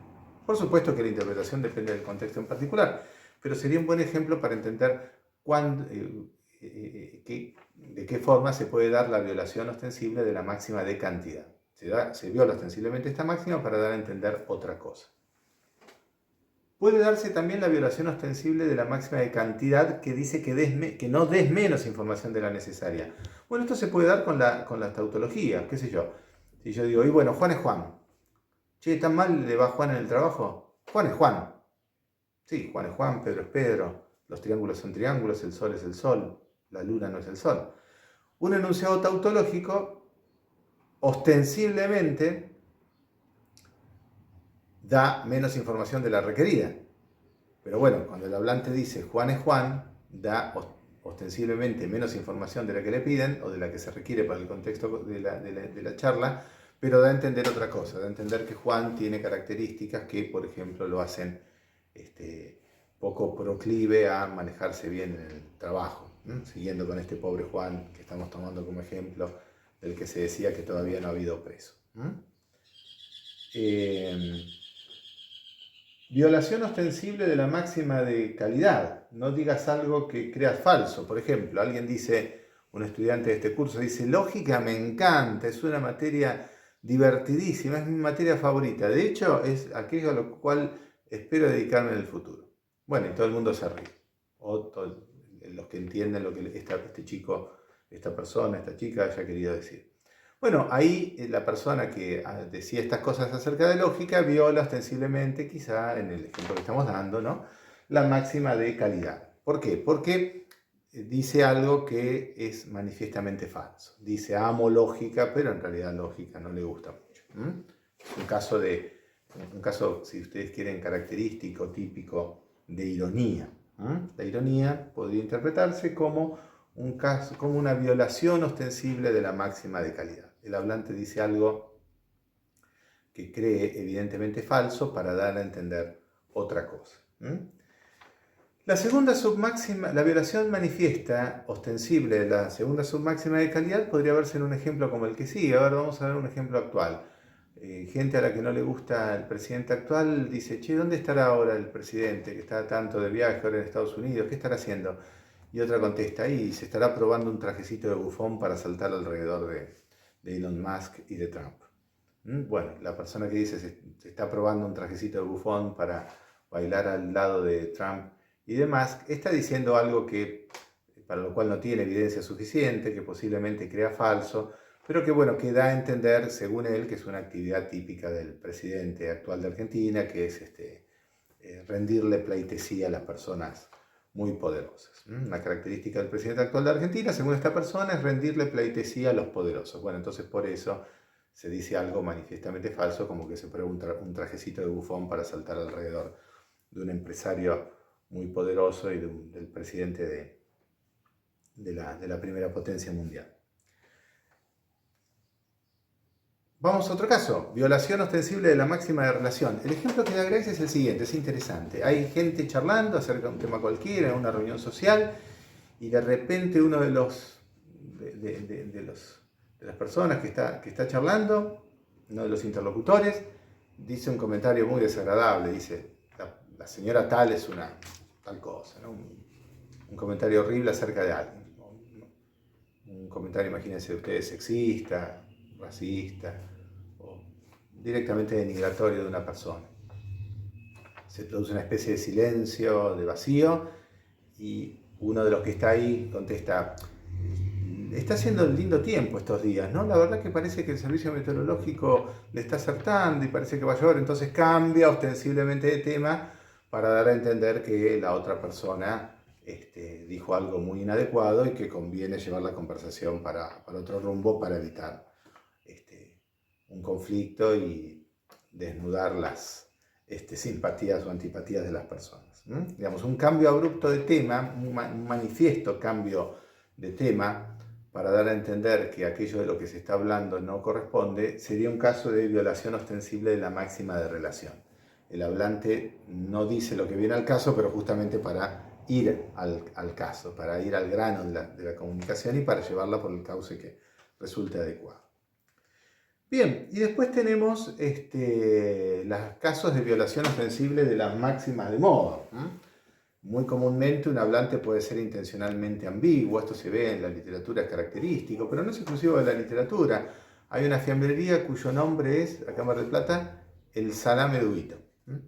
Por supuesto que la interpretación depende del contexto en particular, pero sería un buen ejemplo para entender de qué forma se puede dar la violación ostensible de la máxima de cantidad. se viola ostensiblemente esta máxima para dar a entender otra cosa. Puede darse también la violación ostensible de la máxima de cantidad que dice que no des menos información de la necesaria. Bueno, esto se puede dar con la tautología, qué sé yo. Si yo digo, y bueno, Juan es Juan. Che, ¿tan mal le va a Juan en el trabajo? Juan es Juan. Sí, Juan es Juan, Pedro es Pedro, los triángulos son triángulos, el sol es el sol, la luna no es el sol. Un enunciado tautológico ostensiblemente da menos información de la requerida. Pero bueno, cuando el hablante dice Juan es Juan, da ostensiblemente menos información de la que le piden o de la que se requiere para el contexto de la charla, pero da a entender otra cosa, da a entender que Juan tiene características que, por ejemplo, lo hacen poco proclive a manejarse bien en el trabajo. Siguiendo con este pobre Juan que estamos tomando como ejemplo, del que se decía que todavía no ha habido preso. Violación ostensible de la máxima de calidad. No digas algo que creas falso. Por ejemplo, alguien dice, un estudiante de este curso dice, lógica me encanta, es una materia divertidísima, es mi materia favorita. De hecho, es aquello a lo cual espero dedicarme en el futuro. Bueno, y todo el mundo se ríe. O los que entienden lo que este chico, esta persona, esta chica haya querido decir. Bueno, ahí la persona que decía estas cosas acerca de lógica viola ostensiblemente, quizá en el ejemplo que estamos dando, ¿no?, la máxima de calidad. ¿Por qué? Porque dice algo que es manifiestamente falso. Dice amo lógica, pero en realidad lógica no le gusta mucho. Un caso, si ustedes quieren, característico, típico de ironía. La ironía podría interpretarse como como una violación ostensible de la máxima de calidad. El hablante dice algo que cree evidentemente falso para dar a entender otra cosa. La segunda submáxima, la violación manifiesta ostensible de la segunda submáxima de calidad podría verse en un ejemplo como el que sigue. Ahora vamos a ver un ejemplo actual. Gente a la que no le gusta el presidente actual dice, che, ¿dónde estará ahora el presidente que está tanto de viaje ahora en Estados Unidos? ¿Qué estará haciendo? Y otra contesta, y se estará probando un trajecito de bufón para saltar alrededor de Elon Musk y de Trump. Bueno, la persona que dice se está probando un trajecito de bufón para bailar al lado de Trump y de Musk, está diciendo algo que, para lo cual no tiene evidencia suficiente, que posiblemente crea falso, pero que bueno, que da a entender, según él, que es una actividad típica del presidente actual de Argentina, que es rendirle pleitesía a las personas muy poderosas. Una característica del presidente actual de Argentina, según esta persona, es rendirle pleitesía a los poderosos. Bueno, entonces por eso se dice algo manifiestamente falso, como que se prueba un trajecito de bufón para saltar alrededor de un empresario muy poderoso y del presidente de la primera potencia mundial. Vamos a otro caso, violación ostensible de la máxima de relación. El ejemplo que da Grace es el siguiente, es interesante. Hay gente charlando acerca de un tema cualquiera en una reunión social y de repente uno de las personas que está charlando, uno de los interlocutores, dice un comentario muy desagradable, dice, la señora tal es una tal cosa, ¿no? Un comentario horrible acerca de alguien. Un comentario, imagínense ustedes, sexista, racista, o directamente denigratorio de una persona. Se produce una especie de silencio, de vacío, y uno de los que está ahí contesta, está haciendo un lindo tiempo estos días, ¿no? La verdad que parece que el servicio meteorológico le está acertando y parece que va a llover, entonces cambia ostensiblemente de tema para dar a entender que la otra persona dijo algo muy inadecuado y que conviene llevar la conversación para otro rumbo para evitar un conflicto y desnudar las simpatías o antipatías de las personas. Digamos, un cambio abrupto de tema, un manifiesto cambio de tema para dar a entender que aquello de lo que se está hablando no corresponde, sería un caso de violación ostensible de la máxima de relación. El hablante no dice lo que viene al caso, pero justamente para ir al caso, para ir al grano de la comunicación y para llevarla por el cauce que resulte adecuado. Bien, y después tenemos los casos de violación ostensible de las máximas de moda. Muy comúnmente un hablante puede ser intencionalmente ambiguo, esto se ve en la literatura, es característico, pero no es exclusivo de la literatura. hay una fiambrería cuyo nombre es, acá en Mar del Plata, el Salame de Huguito.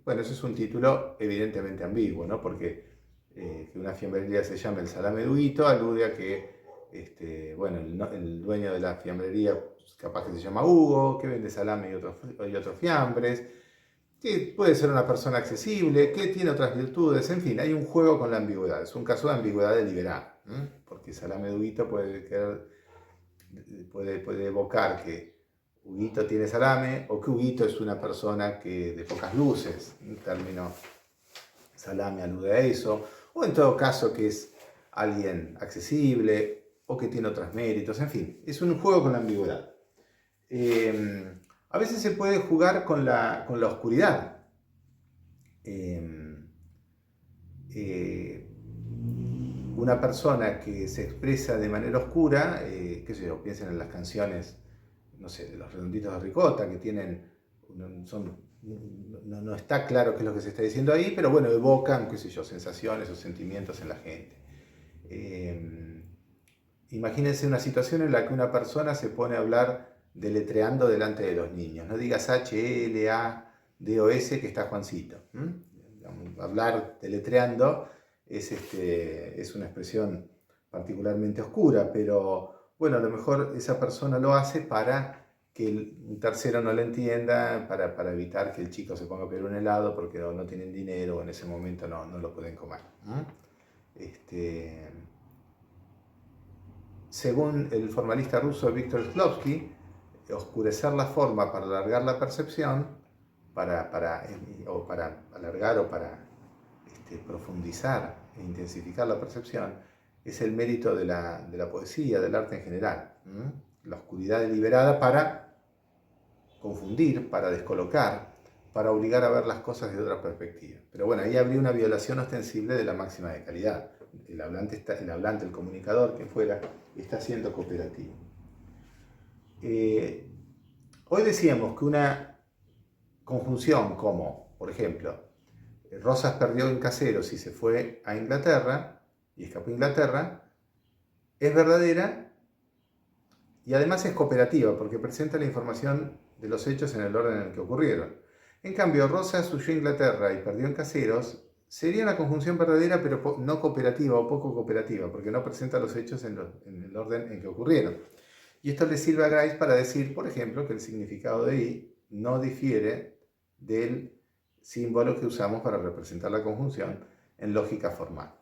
Bueno, eso es un título evidentemente ambiguo, ¿no? Porque que una fiambrería se llame el Salame de Huguito alude a que bueno, el dueño de la fiambrería capaz que se llama Hugo, que vende salame y otros fiambres, que puede ser una persona accesible, que tiene otras virtudes, en fin, hay un juego con la ambigüedad, es un caso de ambigüedad deliberada, porque salame de Huguito puede evocar que Huguito tiene salame o que Huguito es una persona de pocas luces, el término salame alude a eso, o en todo caso que es alguien accesible o que tiene otros méritos, en fin, es un juego con la ambigüedad. A veces se puede jugar con la oscuridad. Una persona que se expresa de manera oscura, qué sé yo, piensen en las canciones, no sé, de los Redonditos de Ricota, que tienen, no está claro qué es lo que se está diciendo ahí, pero bueno, evocan, qué sé yo, sensaciones o sentimientos en la gente. Imagínense una situación en la que una persona se pone a hablar deletreando delante de los niños. No digas H-L-A-D-O-S que está Juancito. Hablar deletreando es una expresión particularmente oscura, pero bueno, a lo mejor esa persona lo hace para que un tercero no lo entienda, para evitar que el chico se ponga a pedir un helado porque no tienen dinero o en ese momento no lo pueden comer. Según el formalista ruso Viktor Shklovsky, oscurecer la forma para alargar la percepción, para alargar o para profundizar e intensificar la percepción, es el mérito de la poesía, del arte en general. La oscuridad deliberada para confundir, para descolocar, para obligar a ver las cosas de otra perspectiva. Pero bueno, ahí habría una violación ostensible de la máxima de calidad. El hablante, el comunicador, quien fuera, está siendo cooperativo. Hoy decíamos que una conjunción como, por ejemplo, Rosas perdió en Caseros y se fue a Inglaterra, y escapó a Inglaterra, es verdadera y además es cooperativa, porque presenta la información de los hechos en el orden en el que ocurrieron. En cambio, Rosas huyó a Inglaterra y perdió en Caseros sería una conjunción verdadera, pero no cooperativa o poco cooperativa, porque no presenta los hechos en el orden en que ocurrieron. Y esto le sirve a Grice para decir, por ejemplo, que el significado de I no difiere del símbolo que usamos para representar la conjunción en lógica formal.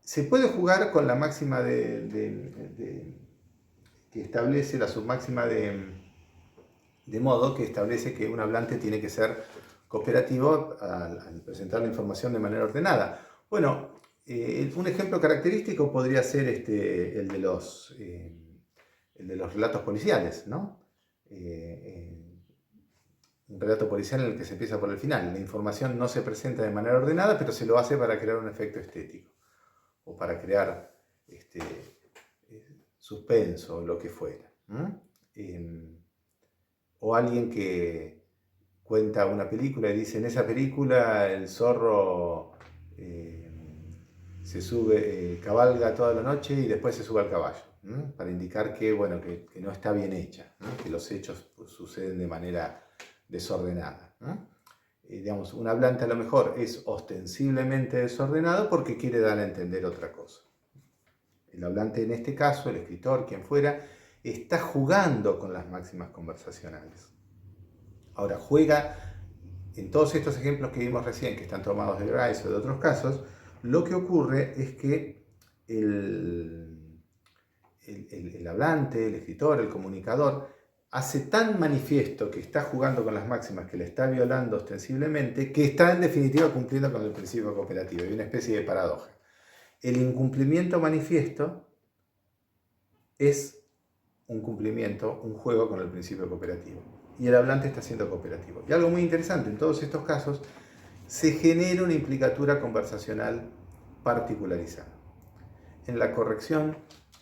Se puede jugar con la máxima que establece, la submáxima de modo que establece que un hablante tiene que ser cooperativo al presentar la información de manera ordenada. Bueno, un ejemplo característico podría ser el de los relatos policiales, ¿no? Un relato policial en el que se empieza por el final. La información no se presenta de manera ordenada, pero se lo hace para crear un efecto estético o para crear suspenso o lo que fuera. O alguien que cuenta una película y dice, en esa película el zorro se sube, cabalga toda la noche y después se sube al caballo, para indicar que, bueno, que no está bien hecha, que los hechos suceden de manera desordenada. Digamos, un hablante a lo mejor es ostensiblemente desordenado porque quiere dar a entender otra cosa. El hablante en este caso, el escritor, quien fuera, está jugando con las máximas conversacionales. Ahora, juega en todos estos ejemplos que vimos recién, que están tomados de Grice o de otros casos, lo que ocurre es que el hablante, el escritor, el comunicador, hace tan manifiesto que está jugando con las máximas, que le está violando ostensiblemente, que está en definitiva cumpliendo con el principio cooperativo. Hay una especie de paradoja. El incumplimiento manifiesto es un cumplimiento, un juego con el principio cooperativo. Y el hablante está siendo cooperativo. Y algo muy interesante, en todos estos casos se genera una implicatura conversacional particularizada. En la corrección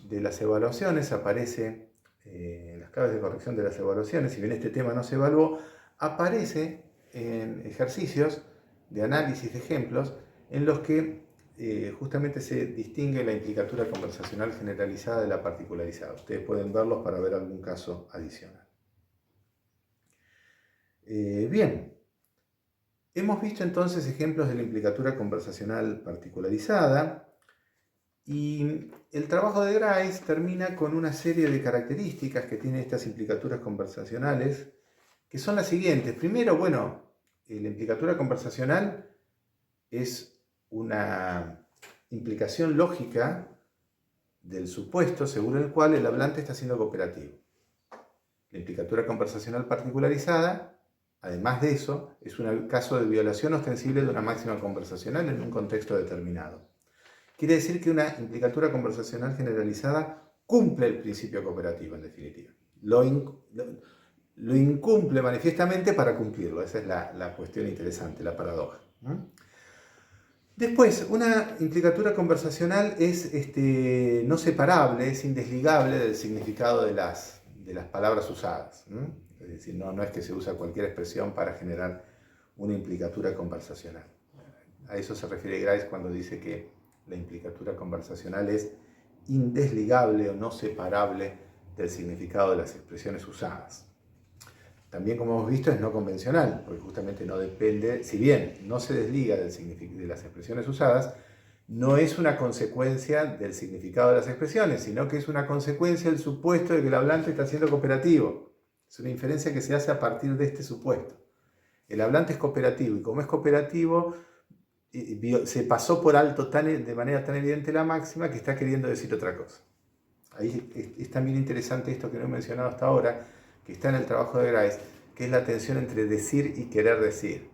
de las evaluaciones aparece, en las claves de corrección de las evaluaciones, si bien este tema no se evaluó, aparece en ejercicios de análisis de ejemplos en los que justamente se distingue la implicatura conversacional generalizada de la particularizada. Ustedes pueden verlos para ver algún caso adicional. Bien, hemos visto entonces ejemplos de la implicatura conversacional particularizada y el trabajo de Grice termina con una serie de características que tienen estas implicaturas conversacionales, que son las siguientes. Primero, bueno, la implicatura conversacional es una implicación lógica del supuesto según el cual el hablante está siendo cooperativo. La implicatura conversacional particularizada, además de eso, es un caso de violación ostensible de una máxima conversacional en un contexto determinado. Quiere decir que una implicatura conversacional generalizada cumple el principio cooperativo, en definitiva. Lo incumple manifiestamente para cumplirlo. Esa es la cuestión interesante, la paradoja. Después, una implicatura conversacional es no separable, es indesligable del significado de las palabras usadas. Es decir, no es que se usa cualquier expresión para generar una implicatura conversacional. A eso se refiere Grice cuando dice que la implicatura conversacional es indesligable o no separable del significado de las expresiones usadas. También, como hemos visto, es no convencional, porque justamente no depende, si bien no se desliga de las expresiones usadas, no es una consecuencia del significado de las expresiones, sino que es una consecuencia del supuesto de que el hablante está siendo cooperativo. Es una inferencia que se hace a partir de este supuesto. El hablante es cooperativo y como es cooperativo, se pasó por alto de manera tan evidente la máxima que está queriendo decir otra cosa. Ahí es también interesante esto que no he mencionado hasta ahora, que está en el trabajo de Grice, que es la tensión entre decir y querer decir.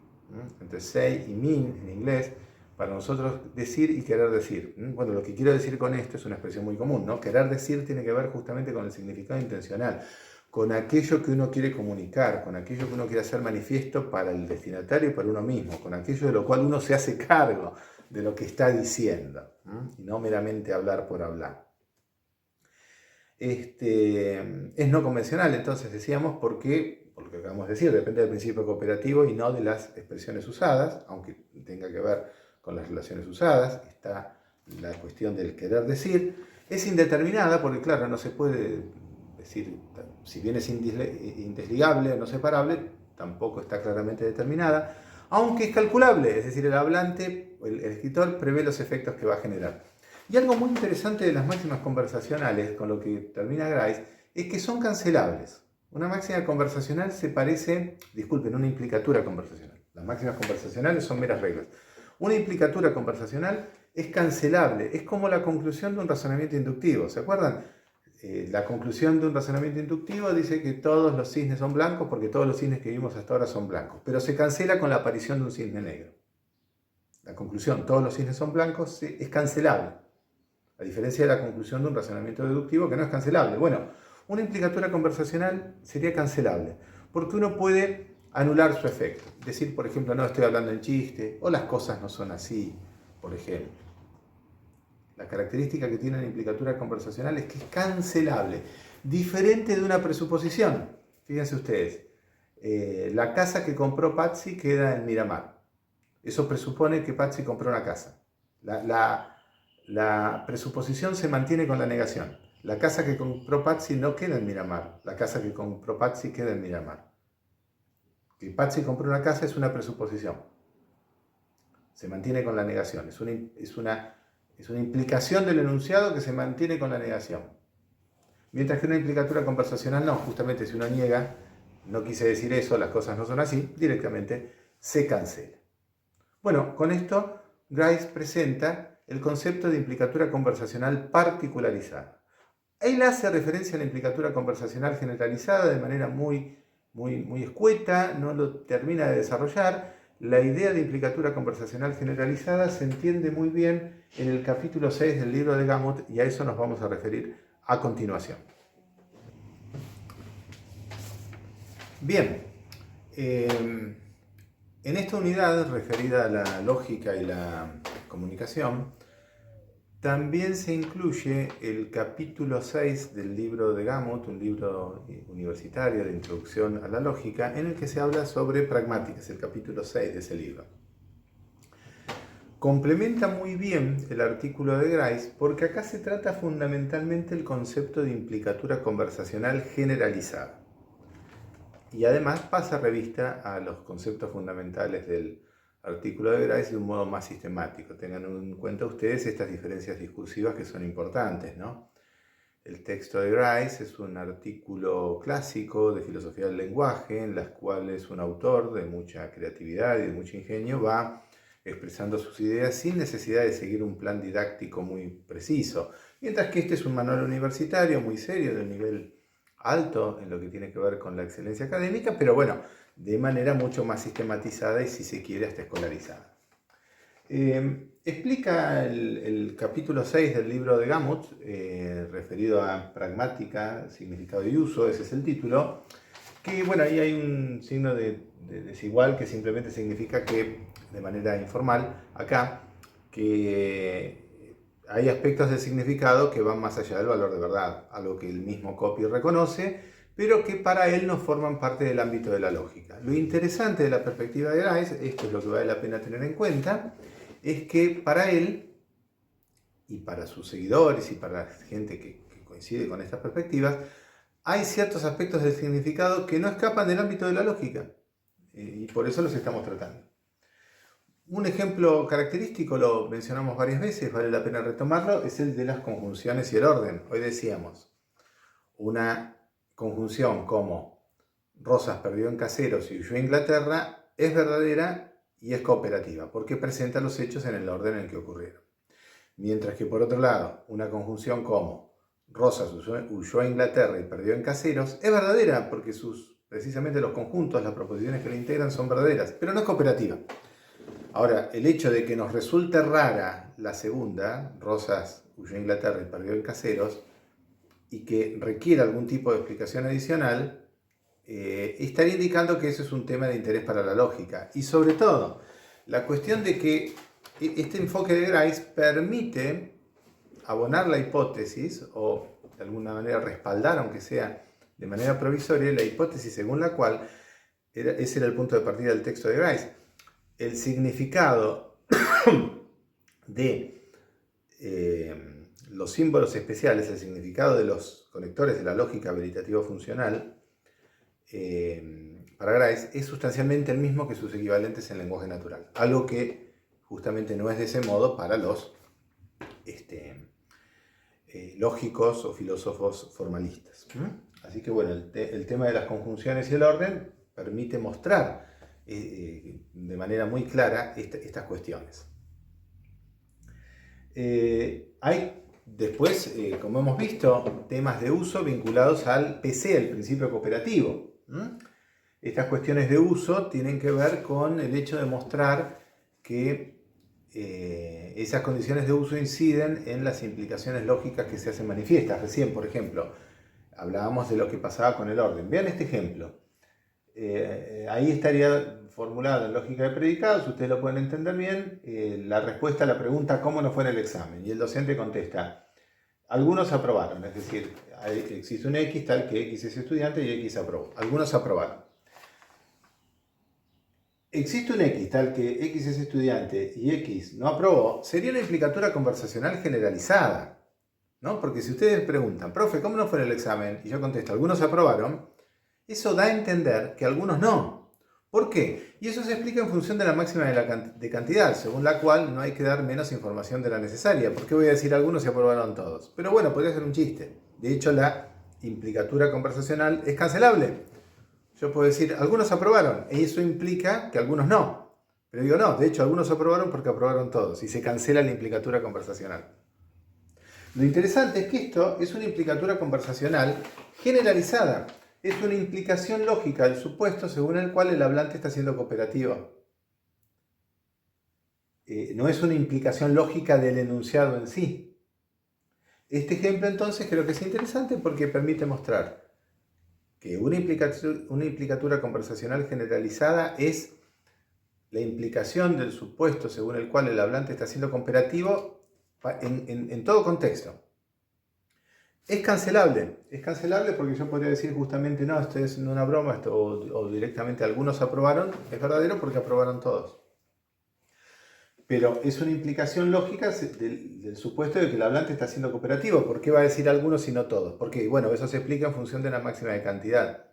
Entre say y mean en inglés, para nosotros decir y querer decir. Bueno, lo que quiero decir con esto es una expresión muy común, ¿no? Querer decir tiene que ver justamente con el significado intencional, con aquello que uno quiere comunicar, con aquello que uno quiere hacer manifiesto para el destinatario y para uno mismo, con aquello de lo cual uno se hace cargo de lo que está diciendo, y no meramente hablar por hablar. Es no convencional, entonces decíamos, porque, por lo que acabamos de decir, depende del principio cooperativo y no de las expresiones usadas, aunque tenga que ver con las relaciones usadas, está la cuestión del querer decir. Es indeterminada porque, claro, no se puede decir, si bien es indesligable o no separable, tampoco está claramente determinada, aunque es calculable, es decir, el hablante, el escritor prevé los efectos que va a generar. Y algo muy interesante de las máximas conversacionales, con lo que termina Grice, es que son cancelables. Una máxima conversacional se parece, disculpen, una implicatura conversacional. Las máximas conversacionales son meras reglas. Una implicatura conversacional es cancelable, es como la conclusión de un razonamiento inductivo. ¿Se acuerdan? La conclusión de un razonamiento inductivo dice que todos los cisnes son blancos porque todos los cisnes que vimos hasta ahora son blancos, pero se cancela con la aparición de un cisne negro. La conclusión, todos los cisnes son blancos, es cancelable. A diferencia de la conclusión de un razonamiento deductivo que no es cancelable. Bueno, una implicatura conversacional sería cancelable, porque uno puede anular su efecto. Decir, por ejemplo, no estoy hablando en chiste, o las cosas no son así, por ejemplo. La característica que tiene la implicatura conversacional es que es cancelable, diferente de una presuposición. Fíjense ustedes, la casa que compró Patsy queda en Miramar. Eso presupone que Patsy compró una casa. La presuposición se mantiene con la negación. La casa que compró Patsy no queda en Miramar. La casa que compró Patsy queda en Miramar. Que Patsy compró una casa es una presuposición. Se mantiene con la negación. Es una implicación del enunciado que se mantiene con la negación. Mientras que una implicatura conversacional no. Justamente si uno niega, no quise decir eso, las cosas no son así, directamente se cancela. Bueno, con esto Grice presenta el concepto de implicatura conversacional particularizada. Él hace referencia a la implicatura conversacional generalizada de manera muy escueta, no lo termina de desarrollar. La idea de implicatura conversacional generalizada se entiende muy bien en el capítulo 6 del libro de Gamow y a eso nos vamos a referir a continuación. Bien, en esta unidad referida a la lógica y la comunicación, también se incluye el capítulo 6 del libro de Gamow, un libro universitario de introducción a la lógica, en el que se habla sobre pragmática, es el capítulo 6 de ese libro. complementa muy bien el artículo de Grice porque acá se trata fundamentalmente el concepto de implicatura conversacional generalizada. Y además pasa revista a los conceptos fundamentales del artículo de Grice de un modo más sistemático. Tengan en cuenta ustedes estas diferencias discursivas que son importantes, ¿no? El texto de Grice es un artículo clásico de filosofía del lenguaje en las cuales un autor de mucha creatividad y de mucho ingenio va expresando sus ideas sin necesidad de seguir un plan didáctico muy preciso. Mientras que este es un manual universitario muy serio, de nivel alto en lo que tiene que ver con la excelencia académica, pero bueno, de manera mucho más sistematizada y, si se quiere, hasta escolarizada. Explica el capítulo 6 del libro de Gamow, referido a pragmática, significado y uso, ese es el título, que bueno, ahí hay un signo de desigual que simplemente significa que, de manera informal, acá, que hay aspectos del significado que van más allá del valor de verdad, algo que el mismo Copy reconoce, pero que para él no forman parte del ámbito de la lógica. Lo interesante de la perspectiva de Grice, esto es lo que vale la pena tener en cuenta, es que para él, y para sus seguidores, y para la gente que coincide con estas perspectivas, hay ciertos aspectos del significado que no escapan del ámbito de la lógica, y por eso los estamos tratando. Un ejemplo característico, lo mencionamos varias veces, vale la pena retomarlo, es el de las conjunciones y el orden. Hoy decíamos, una conjunción como Rosas perdió en Caseros y huyó a Inglaterra es verdadera y es cooperativa, porque presenta los hechos en el orden en que ocurrieron. Mientras que, por otro lado, una conjunción como Rosas huyó a Inglaterra y perdió en Caseros es verdadera, porque precisamente los conjuntos, las proposiciones que la integran son verdaderas, pero no es cooperativa. Ahora, el hecho de que nos resulte rara la segunda, Rosas huyó a Inglaterra y perdió en Caseros, y que requiera algún tipo de explicación adicional, estaría indicando que eso es un tema de interés para la lógica. Y sobre todo, la cuestión de que este enfoque de Grice permite abonar la hipótesis, o de alguna manera respaldar, aunque sea de manera provisoria, la hipótesis según la cual, ese era el punto de partida del texto de Grice, el significado de los símbolos especiales, el significado de los conectores de la lógica habilitativo-funcional, para Grice es sustancialmente el mismo que sus equivalentes en lenguaje natural, algo que justamente no es de ese modo para los lógicos o filósofos formalistas. Así que bueno, el tema de las conjunciones y el orden permite mostrar de manera muy clara estas cuestiones. Hay después, como hemos visto, temas de uso vinculados al PC, el principio cooperativo. Estas cuestiones de uso tienen que ver con el hecho de mostrar que esas condiciones de uso inciden en las implicaciones lógicas que se hacen manifiestas. Recién, por ejemplo, hablábamos de lo que pasaba con el orden. Vean este ejemplo. Ahí estaría formulado en lógica de predicados, ustedes lo pueden entender bien, la respuesta a la pregunta ¿cómo no fue en el examen? Y el docente contesta, algunos aprobaron, es decir, existe un X tal que X es estudiante y X aprobó. Algunos aprobaron. Existe un X tal que X es estudiante y X no aprobó, sería una implicatura conversacional generalizada, ¿no? Porque si ustedes preguntan, profe, ¿cómo no fue en el examen? Y yo contesto, algunos aprobaron, eso da a entender que algunos no. ¿Por qué? Y eso se explica en función de la máxima de cantidad, según la cual no hay que dar menos información de la necesaria. ¿Por qué voy a decir algunos y aprobaron todos? Pero bueno, podría ser un chiste. De hecho, la implicatura conversacional es cancelable. Yo puedo decir, algunos aprobaron, y eso implica que algunos no. Pero digo, no, de hecho, algunos aprobaron porque aprobaron todos, y se cancela la implicatura conversacional. Lo interesante es que esto es una implicatura conversacional generalizada. Es una implicación lógica del supuesto según el cual el hablante está siendo cooperativo. No es una implicación lógica del enunciado en sí. Este ejemplo entonces creo que es interesante porque permite mostrar que una implicatura conversacional generalizada es la implicación del supuesto según el cual el hablante está siendo cooperativo en todo contexto. Es cancelable porque yo podría decir justamente no, esto es una broma, o directamente algunos aprobaron, es verdadero porque aprobaron todos. pero es una implicación lógica del supuesto de que el hablante está siendo cooperativo. ¿Por qué va a decir algunos y no todos? Porque, bueno, eso se explica en función de la máxima de cantidad,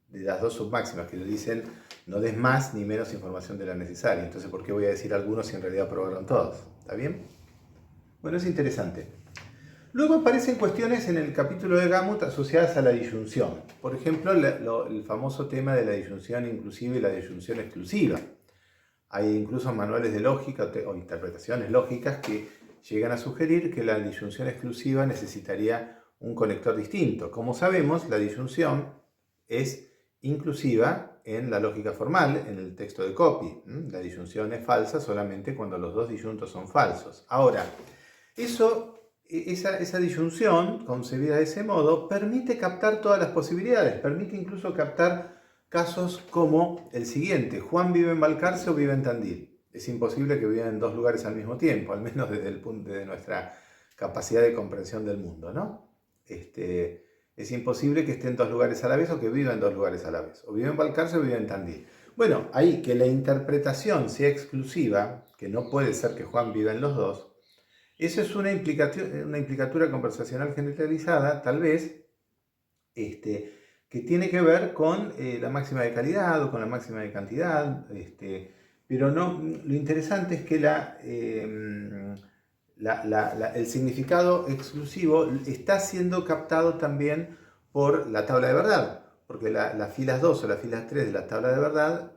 de las dos submáximas que le dicen no des más ni menos información de la necesaria. Entonces, ¿por qué voy a decir algunos si en realidad probaron todos? ¿Está bien? Bueno, es interesante. Luego aparecen cuestiones en el capítulo de Gamut asociadas a la disyunción. Por ejemplo, el famoso tema de la disyunción inclusiva y la disyunción exclusiva. Hay incluso manuales de lógica o interpretaciones lógicas que llegan a sugerir que la disyunción exclusiva necesitaría un conector distinto. Como sabemos, la disyunción es inclusiva en la lógica formal, en el texto de Copy. La disyunción es falsa solamente cuando los dos disyuntos son falsos. Ahora, esa disyunción, concebida de ese modo, permite captar todas las posibilidades, permite incluso captar casos como el siguiente: Juan vive en Balcarce o vive en Tandil. Es imposible que vivan en dos lugares al mismo tiempo, al menos desde el punto de nuestra capacidad de comprensión del mundo, ¿no? Es imposible que esté en dos lugares a la vez o que viva en dos lugares a la vez. O vive en Balcarce o vive en Tandil. Bueno, ahí que la interpretación sea exclusiva, que no puede ser que Juan viva en los dos, eso es una implicatura conversacional generalizada, tal vez, que tiene que ver con la máxima de calidad o con la máxima de cantidad, pero no, lo interesante es que el significado exclusivo está siendo captado también por la tabla de verdad, porque las filas 2 o las filas 3 de la tabla de verdad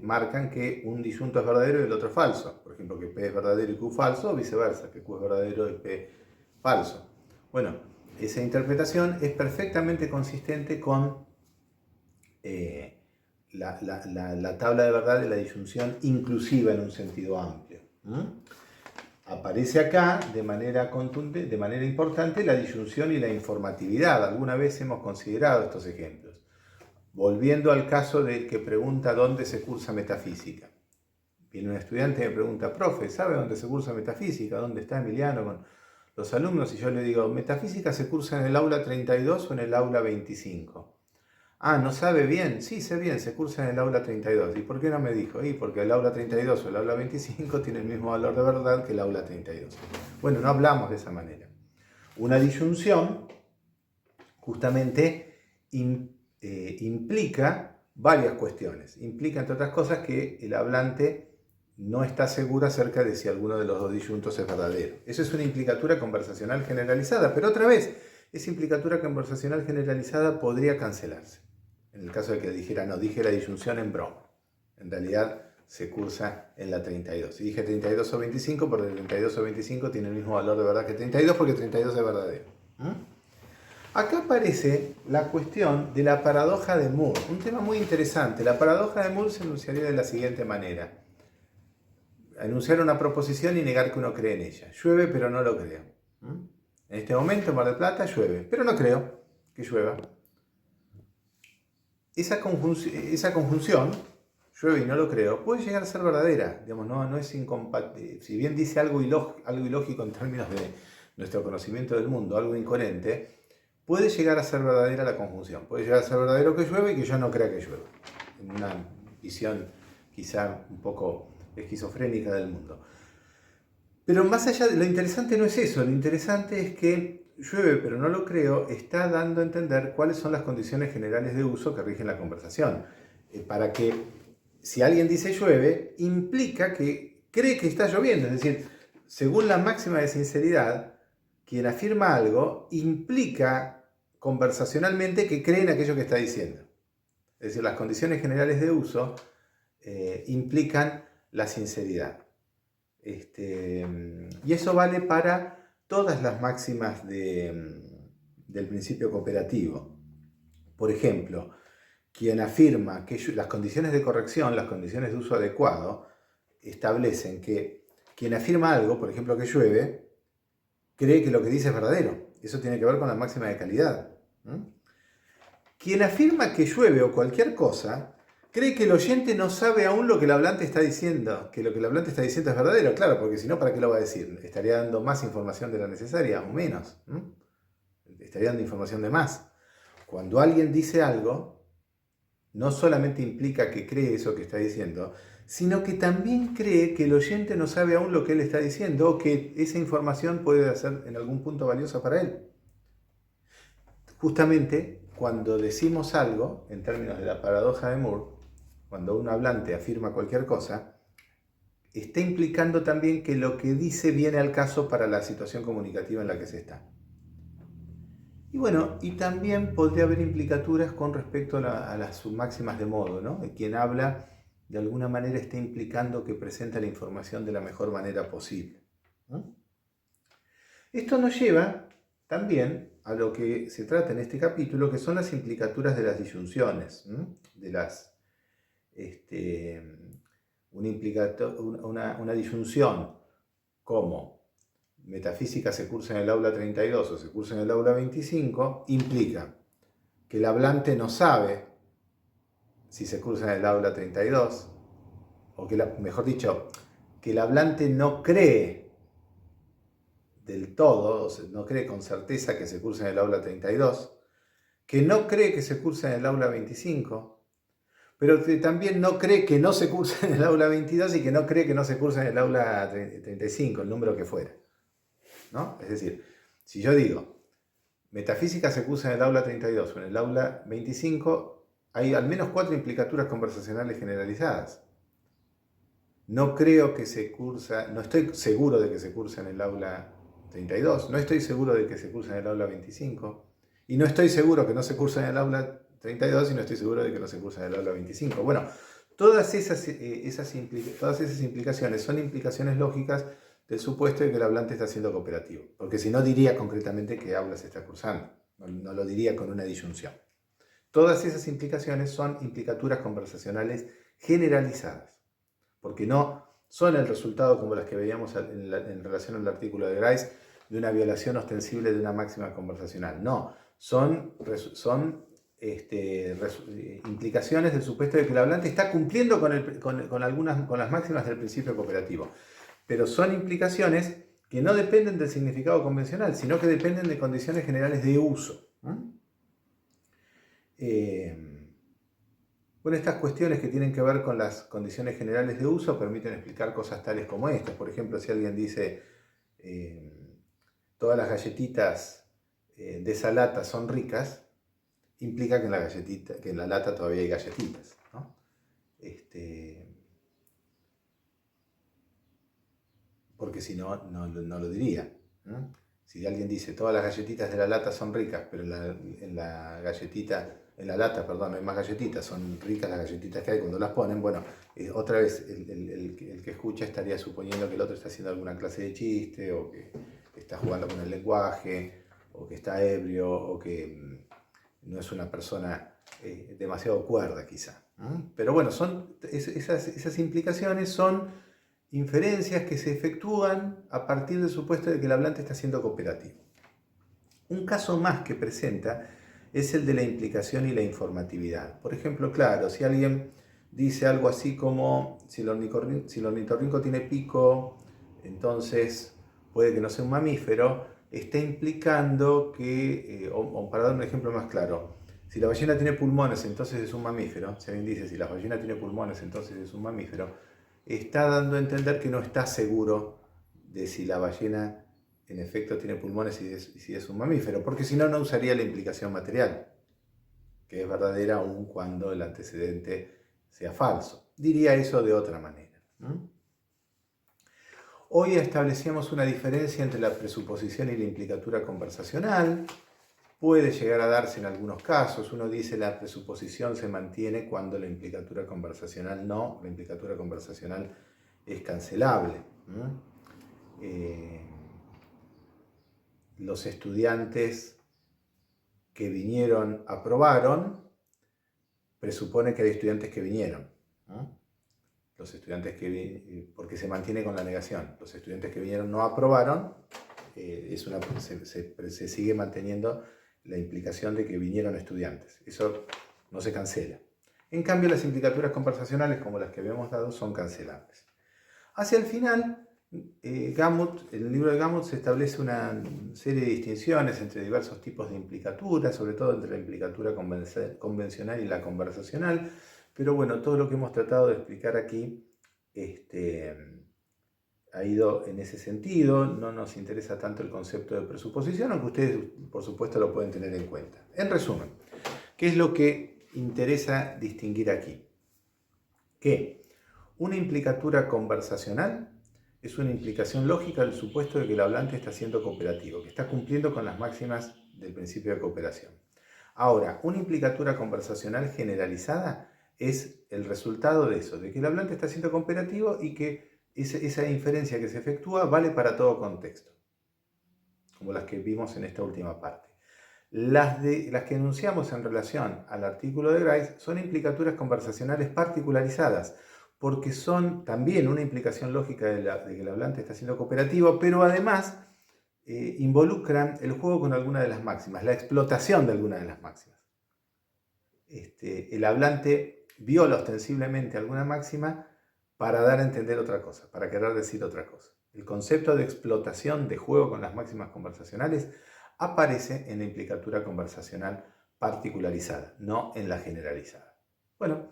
marcan que un disyunto es verdadero y el otro falso. Por ejemplo, que P es verdadero y Q falso, o viceversa, que Q es verdadero y P falso. Bueno, esa interpretación es perfectamente consistente con la tabla de verdad de la disyunción inclusiva en un sentido amplio. Aparece acá de manera contundente, de manera importante, la disyunción y la informatividad. Alguna vez hemos considerado estos ejemplos. Volviendo al caso del que pregunta dónde se cursa metafísica. Viene un estudiante y me pregunta: profe, ¿sabe dónde se cursa metafísica? ¿Dónde está Emiliano con los alumnos? Y yo le digo: metafísica se cursa en el aula 32 o en el aula 25. Ah, ¿no sabe bien? Sí, sé bien, se cursa en el aula 32. ¿Y por qué no me dijo? Y porque el aula 32 o el aula 25 tiene el mismo valor de verdad que el aula 32. Bueno, no hablamos de esa manera. Una disyunción justamente implica varias cuestiones. Implica, entre otras cosas, que el hablante no está seguro acerca de si alguno de los dos disyuntos es verdadero. Eso es una implicatura conversacional generalizada, pero otra vez, esa implicatura conversacional generalizada podría cancelarse. En el caso de que dijera: no, dije la disyunción en broma. En realidad se cursa en la 32. Si dije 32 o 25, porque 32 o 25 tiene el mismo valor de verdad que 32, porque 32 es verdadero. Acá aparece la cuestión de la paradoja de Moore, un tema muy interesante. La paradoja de Moore se enunciaría de la siguiente manera: enunciar una proposición y negar que uno cree en ella. Llueve, pero no lo creo. En este momento en Mar del Plata llueve, pero no creo que llueva. Esa conjunción, llueve y no lo creo, puede llegar a ser verdadera. Digamos, no es incompatible. Si bien dice algo ilógico en términos de nuestro conocimiento del mundo, algo incoherente, puede llegar a ser verdadera la conjunción. Puede llegar a ser verdadero que llueve y que yo no crea que llueva. En una visión quizá un poco esquizofrénica del mundo. Pero más allá de lo interesante no es eso. Lo interesante es que llueve, pero no lo creo, está dando a entender cuáles son las condiciones generales de uso que rigen la conversación. Para que, si alguien dice llueve, implica que cree que está lloviendo. Es decir, según la máxima de sinceridad, quien afirma algo implica conversacionalmente que cree en aquello que está diciendo. Es decir, las condiciones generales de uso implican la sinceridad. Y eso vale para todas las máximas del principio cooperativo. Por ejemplo, quien afirma que las condiciones de corrección, las condiciones de uso adecuado, establecen que quien afirma algo, por ejemplo que llueve, cree que lo que dice es verdadero. Eso tiene que ver con la máxima de calidad. Quien afirma que llueve o cualquier cosa, cree que el oyente no sabe aún lo que el hablante está diciendo, que lo que el hablante está diciendo es verdadero. Claro, porque si no, ¿para qué lo va a decir? Estaría dando más información de la necesaria o menos. Estaría dando información de más. Cuando alguien dice algo, no solamente implica que cree eso que está diciendo, sino que también cree que el oyente no sabe aún lo que él está diciendo o que esa información puede ser en algún punto valiosa para él. Justamente cuando decimos algo, en términos de la paradoja de Moore, cuando un hablante afirma cualquier cosa, está implicando también que lo que dice viene al caso para la situación comunicativa en la que se está. Y bueno, y también podría haber implicaturas con respecto a las submáximas de modo, ¿no? Quien habla de alguna manera está implicando que presenta la información de la mejor manera posible, ¿no? Esto nos lleva también a lo que se trata en este capítulo, que son las implicaturas de las disyunciones, ¿no? Una disyunción como metafísica se cursa en el aula 32 o se cursa en el aula 25, implica que el hablante no sabe si se cursa en el aula 32, o que, mejor dicho, que el hablante no cree del todo, o sea, no cree con certeza que se cursa en el aula 32, que no cree que se cursa en el aula 25, pero que también no cree que no se cursa en el aula 22 y que no cree que no se cursa en el aula 35, el número que fuera, ¿no? Es decir, si yo digo, metafísica se cursa en el aula 32 o en el aula 25, hay al menos 4 implicaturas conversacionales generalizadas. No creo que se cursa, no estoy seguro de que se cursa en el aula 32, no estoy seguro de que se cursa en el aula 25, y no estoy seguro que no se cursa en el aula 32 y no estoy seguro de que no se cursa en el aula 25. Bueno, todas esas implicaciones son implicaciones lógicas del supuesto de que el hablante está siendo cooperativo, porque si no diría concretamente qué aula se está cursando, no lo diría con una disyunción. Todas esas implicaciones son implicaturas conversacionales generalizadas, porque no son el resultado, como las que veíamos en relación al artículo de Grice, de una violación ostensible de una máxima conversacional. No, son implicaciones del supuesto de que el hablante está cumpliendo con las máximas del principio cooperativo. Pero son implicaciones que no dependen del significado convencional, sino que dependen de condiciones generales de uso. Bueno, estas cuestiones que tienen que ver con las condiciones generales de uso permiten explicar cosas tales como estas. Por ejemplo, si alguien dice todas las galletitas de esa lata son ricas, implica que en la lata todavía hay galletitas, ¿no? Porque si no, no lo diría, ¿no? Si alguien dice todas las galletitas de la lata son ricas, pero en la lata, perdón, no hay más galletitas, son ricas las galletitas que hay cuando las ponen, bueno, otra vez el que escucha estaría suponiendo que el otro está haciendo alguna clase de chiste, o que está jugando con el lenguaje, o que está ebrio, o que no es una persona demasiado cuerda quizá. Pero bueno, esas implicaciones son inferencias que se efectúan a partir del supuesto de que el hablante está siendo cooperativo. Un caso más que presenta es el de la implicación y la informatividad. Por ejemplo, claro, si alguien dice algo así como si el ornitorrinco tiene pico, entonces puede que no sea un mamífero, está implicando que, o para dar un ejemplo más claro, si la ballena tiene pulmones, entonces es un mamífero. Si alguien dice si la ballena tiene pulmones, entonces es un mamífero, está dando a entender que no está seguro de si la ballena en efecto tiene pulmones y si es un mamífero, porque si no, no usaría la implicación material, que es verdadera aun cuando el antecedente sea falso. Diría eso de otra manera, ¿no? Hoy establecíamos una diferencia entre la presuposición y la implicatura conversacional. Puede llegar a darse en algunos casos. Uno dice la presuposición se mantiene cuando la implicatura conversacional no. La implicatura conversacional es cancelable. Los estudiantes que vinieron aprobaron, presupone que hay estudiantes que vinieron. Los estudiantes porque se mantiene con la negación. Los estudiantes que vinieron no aprobaron, se sigue manteniendo la implicación de que vinieron estudiantes. Eso no se cancela. En cambio, las implicaturas conversacionales, como las que habíamos dado, son cancelables. Hacia el final, en el libro de Gamow se establece una serie de distinciones entre diversos tipos de implicatura, sobre todo entre la implicatura convencional y la conversacional. Pero bueno, todo lo que hemos tratado de explicar aquí ha ido en ese sentido. No nos interesa tanto el concepto de presuposición, aunque ustedes, por supuesto, lo pueden tener en cuenta. En resumen, ¿qué es lo que interesa distinguir aquí? Que una implicatura conversacional es una implicación lógica del supuesto de que el hablante está siendo cooperativo, que está cumpliendo con las máximas del principio de cooperación. Ahora, una implicatura conversacional generalizada es el resultado de eso, de que el hablante está siendo cooperativo y que esa inferencia que se efectúa vale para todo contexto, como las que vimos en esta última parte. Las que enunciamos en relación al artículo de Grice son implicaturas conversacionales particularizadas, porque son también una implicación lógica de que el hablante está siendo cooperativo, pero además involucran el juego con alguna de las máximas, la explotación de alguna de las máximas. El hablante viola ostensiblemente alguna máxima para dar a entender otra cosa, para querer decir otra cosa. El concepto de explotación de juego con las máximas conversacionales aparece en la implicatura conversacional particularizada, no en la generalizada. Bueno,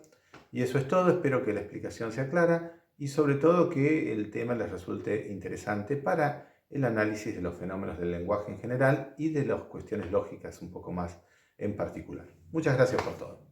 y eso es todo. Espero que la explicación sea clara y sobre todo que el tema les resulte interesante para el análisis de los fenómenos del lenguaje en general y de las cuestiones lógicas un poco más en particular. Muchas gracias por todo.